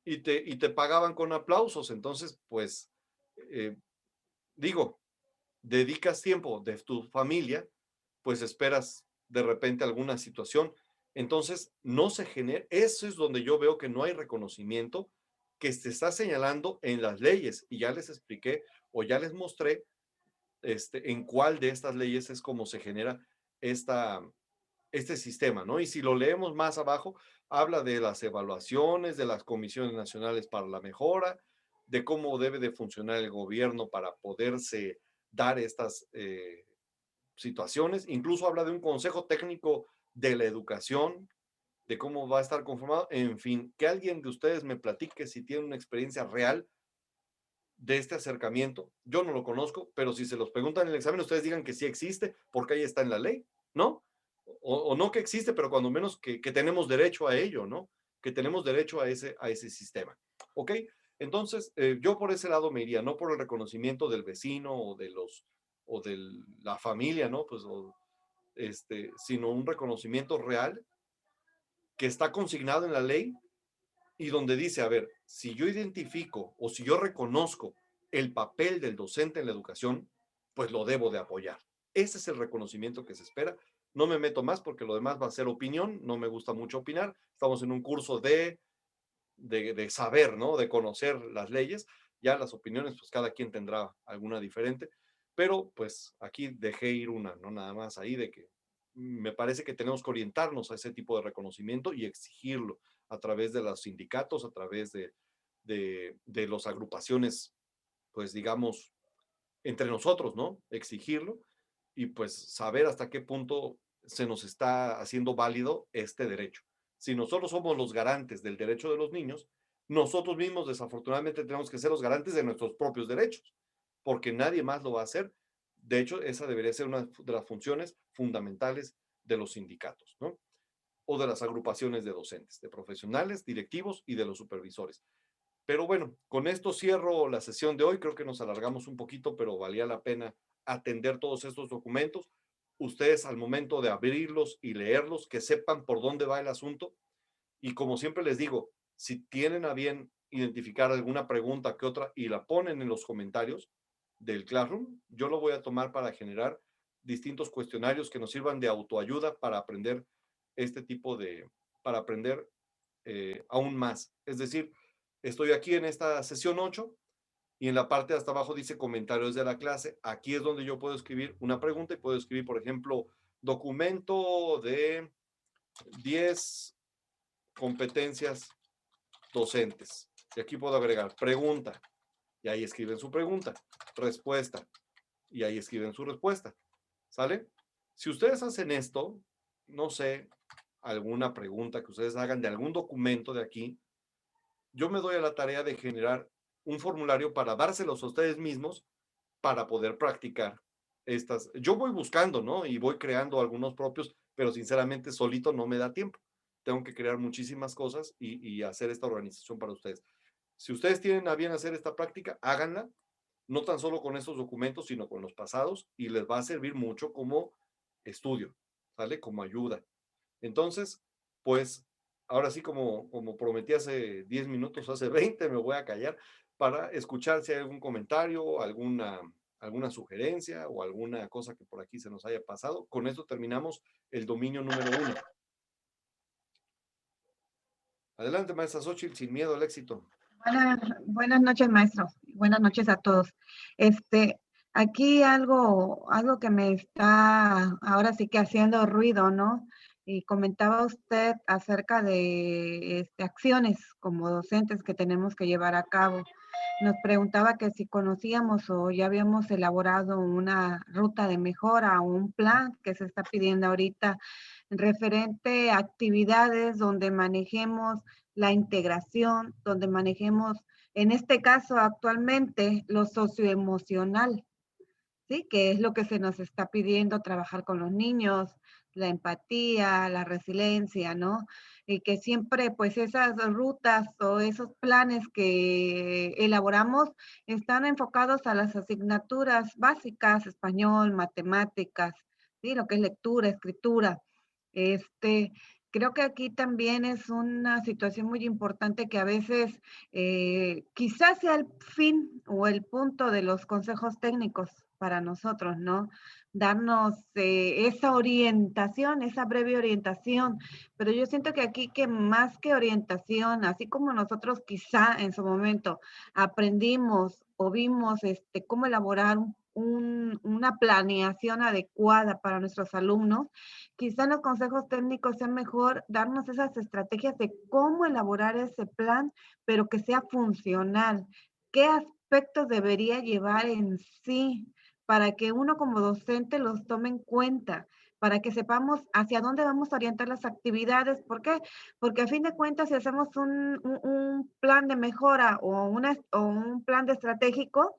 y te pagaban con aplausos. Entonces, pues, digo, dedicas tiempo de tu familia, pues esperas de repente alguna situación. Entonces, no se genera, eso es donde yo veo que no hay reconocimiento que se está señalando en las leyes. Y ya les expliqué o ya les mostré en cuál de estas leyes es como se genera este sistema, ¿no? Y si lo leemos más abajo, habla de las evaluaciones, de las comisiones nacionales para la mejora, de cómo debe de funcionar el gobierno para poderse dar estas situaciones. Incluso habla de un consejo técnico de la educación, de cómo va a estar conformado. En fin, que alguien de ustedes me platique si tiene una experiencia real de este acercamiento. Yo no lo conozco, pero si se los preguntan en el examen, ustedes digan que sí existe, porque ahí está en la ley, ¿no? O no que existe, pero cuando menos que tenemos derecho a ello, ¿no? Que tenemos derecho a ese sistema. ¿Ok? Entonces, yo por ese lado me iría, no por el reconocimiento del vecino o de la familia, ¿no? Pues, sino un reconocimiento real que está consignado en la ley y donde dice, a ver, si yo identifico o si yo reconozco el papel del docente en la educación, pues lo debo de apoyar. Ese es el reconocimiento que se espera. No me meto más porque lo demás va a ser opinión, no me gusta mucho opinar. Estamos en un curso de saber, ¿no? De conocer las leyes. Ya las opiniones, pues cada quien tendrá alguna diferente, pero pues aquí dejé ir una, ¿no? Nada más ahí de que me parece que tenemos que orientarnos a ese tipo de reconocimiento y exigirlo a través de los sindicatos, a través de las agrupaciones, pues digamos, entre nosotros, ¿no? Exigirlo y pues saber hasta qué punto se nos está haciendo válido este derecho. Si nosotros somos los garantes del derecho de los niños, nosotros mismos desafortunadamente tenemos que ser los garantes de nuestros propios derechos, porque nadie más lo va a hacer. De hecho, esa debería ser una de las funciones fundamentales de los sindicatos, ¿no? O de las agrupaciones de docentes, de profesionales, directivos y de los supervisores. Pero bueno, con esto cierro la sesión de hoy. Creo que nos alargamos un poquito, pero valía la pena atender todos estos documentos. Ustedes al momento de abrirlos y leerlos, que sepan por dónde va el asunto. Y como siempre les digo, si tienen a bien identificar alguna pregunta que otra y la ponen en los comentarios del Classroom, yo lo voy a tomar para generar distintos cuestionarios que nos sirvan de autoayuda para aprender para aprender aún más. Es decir, estoy aquí en esta sesión 8 y en la parte de hasta abajo dice comentarios de la clase. Aquí es donde yo puedo escribir una pregunta y puedo escribir, por ejemplo, documento de 10 competencias docentes. Y aquí puedo agregar pregunta. Y ahí escriben su pregunta. Respuesta. Y ahí escriben su respuesta. ¿Sale? Si ustedes hacen esto, no sé, alguna pregunta que ustedes hagan de algún documento de aquí, yo me doy a la tarea de generar un formulario para dárselos a ustedes mismos para poder practicar estas. Yo voy buscando, ¿no? Y voy creando algunos propios, pero sinceramente solito no me da tiempo. Tengo que crear muchísimas cosas y hacer esta organización para ustedes. Si ustedes tienen a bien hacer esta práctica, háganla, no tan solo con estos documentos, sino con los pasados, y les va a servir mucho como estudio, ¿sale? Como ayuda. Entonces, pues, ahora sí, como prometí hace 10 minutos, hace 20, me voy a callar para escuchar si hay algún comentario, alguna sugerencia o alguna cosa que por aquí se nos haya pasado. Con esto terminamos el dominio número 1. Adelante, maestra Xóchitl, sin miedo al éxito. Buenas noches, maestro. Buenas noches a todos. Aquí algo que me está ahora sí que haciendo ruido, ¿no? Y comentaba usted acerca de acciones como docentes que tenemos que llevar a cabo. nos preguntaba que si conocíamos o ya habíamos elaborado una ruta de mejora o un plan que se está pidiendo ahorita referente a actividades donde manejemos la integración, donde manejemos, en este caso actualmente, lo socioemocional, ¿sí? Que es lo que se nos está pidiendo, trabajar con los niños, la empatía, la resiliencia, ¿no? Y que siempre, pues, esas rutas o esos planes que elaboramos están enfocados a las asignaturas básicas, español, matemáticas, ¿sí? Lo que es lectura, escritura. Creo que aquí también es una situación muy importante que a veces quizás sea el fin o el punto de los consejos técnicos para nosotros, ¿no? Darnos esa orientación, esa breve orientación, pero yo siento que aquí que más que orientación, así como nosotros quizá en su momento aprendimos o vimos cómo elaborar una planeación adecuada para nuestros alumnos, quizá en los consejos técnicos sea mejor darnos esas estrategias de cómo elaborar ese plan, pero que sea funcional. ¿Qué aspectos debería llevar en sí para que uno como docente los tome en cuenta? Para que sepamos hacia dónde vamos a orientar las actividades. ¿Por qué? Porque a fin de cuentas, si hacemos un plan de mejora o un plan de estratégico,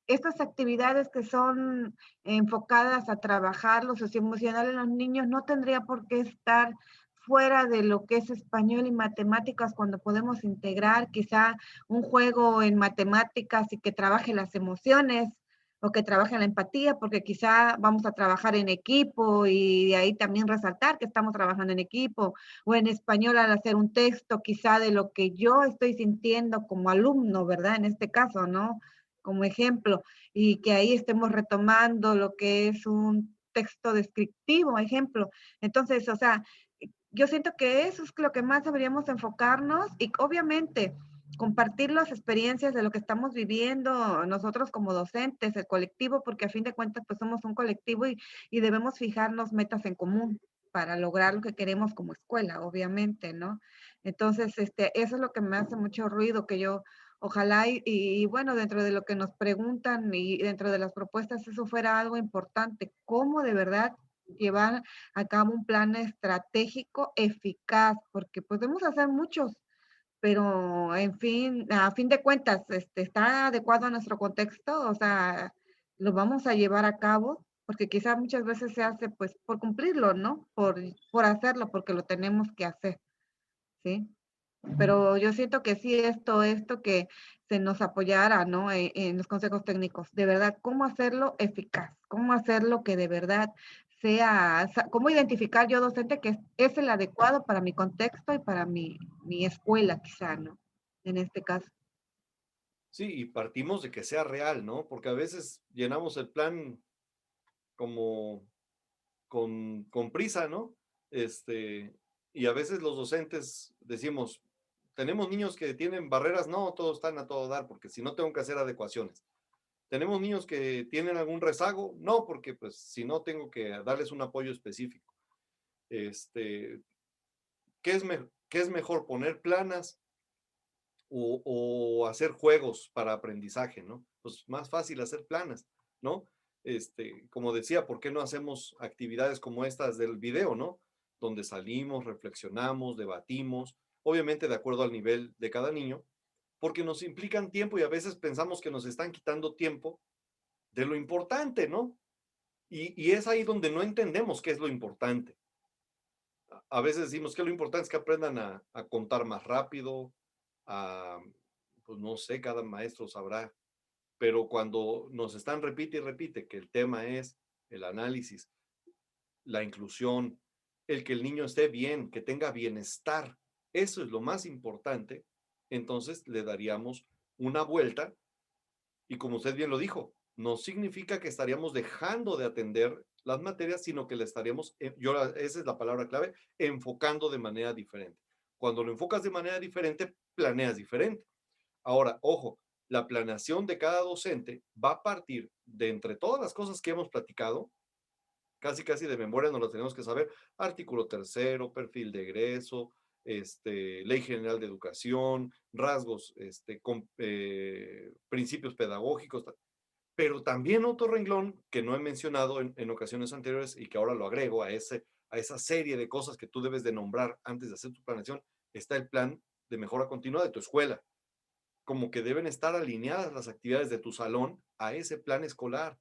estas actividades que son enfocadas a trabajar lo socioemocional en los niños no tendría por qué estar fuera de lo que es español y matemáticas cuando podemos integrar quizá un juego en matemáticas y que trabaje las emociones o que trabaje la empatía, porque quizá vamos a trabajar en equipo y de ahí también resaltar que estamos trabajando en equipo, o en español al hacer un texto quizá de lo que yo estoy sintiendo como alumno, ¿verdad? En este caso, ¿no? Como ejemplo, y que ahí estemos retomando lo que es un texto descriptivo, ejemplo. Entonces, o sea, yo siento que eso es lo que más deberíamos enfocarnos y obviamente compartir las experiencias de lo que estamos viviendo nosotros como docentes, el colectivo, porque a fin de cuentas pues somos un colectivo y debemos fijarnos metas en común para lograr lo que queremos como escuela, obviamente, ¿no? Entonces, eso es lo que me hace mucho ruido, que yo ojalá y bueno, dentro de lo que nos preguntan y dentro de las propuestas, eso fuera algo importante. ¿Cómo de verdad llevar a cabo un plan estratégico eficaz? Porque podemos hacer muchos, pero en fin, a fin de cuentas, ¿está adecuado a nuestro contexto? O sea, ¿lo vamos a llevar a cabo? Porque quizás muchas veces se hace pues por cumplirlo, ¿no? Por hacerlo, porque lo tenemos que hacer, ¿sí? Pero yo siento que sí, esto que se nos apoyara, ¿no? En los consejos técnicos, de verdad, cómo hacerlo eficaz, cómo hacerlo que de verdad sea, cómo identificar yo docente que es el adecuado para mi contexto y para mi escuela, quizá, ¿no? En este caso. Sí, y partimos de que sea real, ¿no? Porque a veces llenamos el plan como con prisa, ¿no? Y a veces los docentes decimos, tenemos niños que tienen barreras, no, todos están a todo dar, porque si no tengo que hacer adecuaciones. Tenemos niños que tienen algún rezago, no, porque pues si no tengo que darles un apoyo específico. ¿Qué es mejor, poner planas o hacer juegos para aprendizaje, ¿no? Pues más fácil hacer planas, ¿no? Como decía, ¿por qué no hacemos actividades como estas del video, ¿no? Donde salimos, reflexionamos, debatimos, obviamente de acuerdo al nivel de cada niño, porque nos implican tiempo y a veces pensamos que nos están quitando tiempo de lo importante, ¿no? Y es ahí donde no entendemos qué es lo importante. A veces decimos que lo importante es que aprendan a contar más rápido, pues no sé, cada maestro sabrá, pero cuando nos están repite y repite que el tema es el análisis, la inclusión, el que el niño esté bien, que tenga bienestar, eso es lo más importante, entonces le daríamos una vuelta y como usted bien lo dijo, no significa que estaríamos dejando de atender las materias, sino que le estaríamos, esa es la palabra clave, enfocando de manera diferente. Cuando lo enfocas de manera diferente, planeas diferente. Ahora, ojo, la planeación de cada docente va a partir de entre todas las cosas que hemos platicado, casi de memoria nos las tenemos que saber, artículo tercero, perfil de egreso, Ley General de Educación, rasgos, principios pedagógicos, pero también otro renglón que no he mencionado en ocasiones anteriores y que ahora lo agrego a esa serie de cosas que tú debes de nombrar antes de hacer tu planeación, está el plan de mejora continua de tu escuela. Como que deben estar alineadas las actividades de tu salón a ese plan escolar.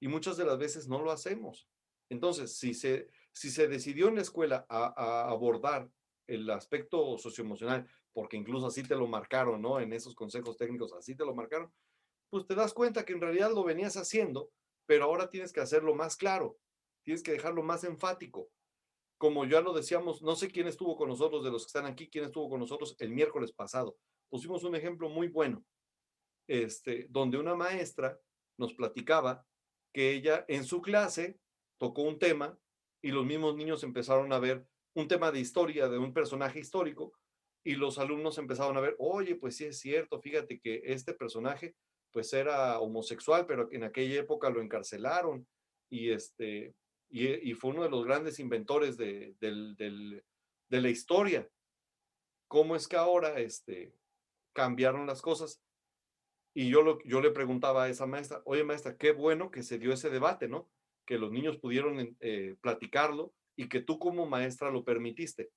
Y muchas de las veces no lo hacemos. Entonces, si se decidió en la escuela a abordar el aspecto socioemocional, porque incluso así te lo marcaron, ¿no? En esos consejos técnicos, así te lo marcaron, pues te das cuenta que en realidad lo venías haciendo, pero ahora tienes que hacerlo más claro, tienes que dejarlo más enfático. Como ya lo decíamos, no sé quién estuvo con nosotros, de los que están aquí, quién estuvo con nosotros el miércoles pasado. Pusimos un ejemplo muy bueno, donde una maestra nos platicaba que ella en su clase tocó un tema y los mismos niños empezaron a ver un tema de historia, de un personaje histórico, y los alumnos empezaron a ver, oye, pues sí es cierto, fíjate que este personaje pues era homosexual, pero en aquella época lo encarcelaron, y fue uno de los grandes inventores de la historia. ¿Cómo es que ahora cambiaron las cosas? Y yo le preguntaba a esa maestra, oye maestra, qué bueno que se dio ese debate, ¿no? Que los niños pudieron platicarlo y que tú como maestra lo permitiste.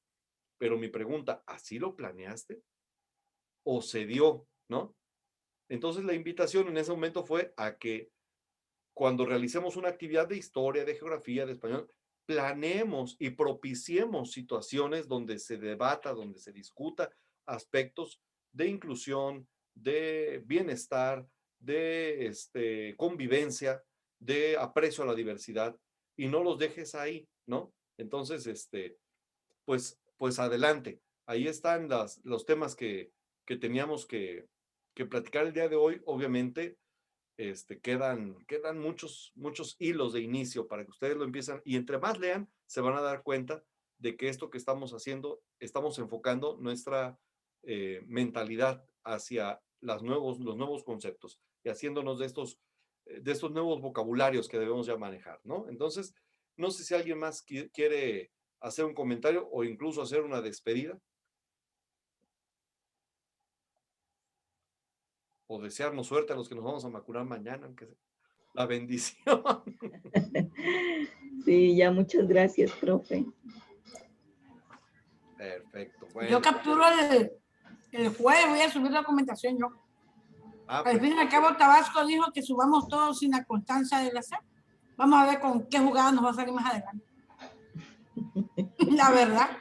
Pero mi pregunta, ¿así lo planeaste? ¿O se dio, no? Entonces la invitación en ese momento fue a que cuando realicemos una actividad de historia, de geografía, de español, planeemos y propiciemos situaciones donde se debata, donde se discuta aspectos de inclusión, de bienestar, de convivencia, de aprecio a la diversidad, y no los dejes ahí, ¿no? Entonces, pues adelante. Ahí están los temas que teníamos que platicar el día de hoy. Obviamente, quedan muchos hilos de inicio para que ustedes lo empiecen, y entre más lean, se van a dar cuenta de que esto que estamos haciendo, estamos enfocando nuestra mentalidad hacia los nuevos conceptos y haciéndonos de estos nuevos vocabularios que debemos ya manejar, ¿no? Entonces, no sé si alguien más quiere hacer un comentario o incluso hacer una despedida. O desearnos suerte a los que nos vamos a vacunar mañana, aunque sea la bendición. Sí, ya muchas gracias, profe. Perfecto. Bueno. Yo capturo el jueves, voy a subir la documentación yo. Al fin y al cabo, Tabasco dijo que subamos todo sin la constancia de la SEP. Vamos a ver con qué jugada nos va a salir más adelante. La verdad.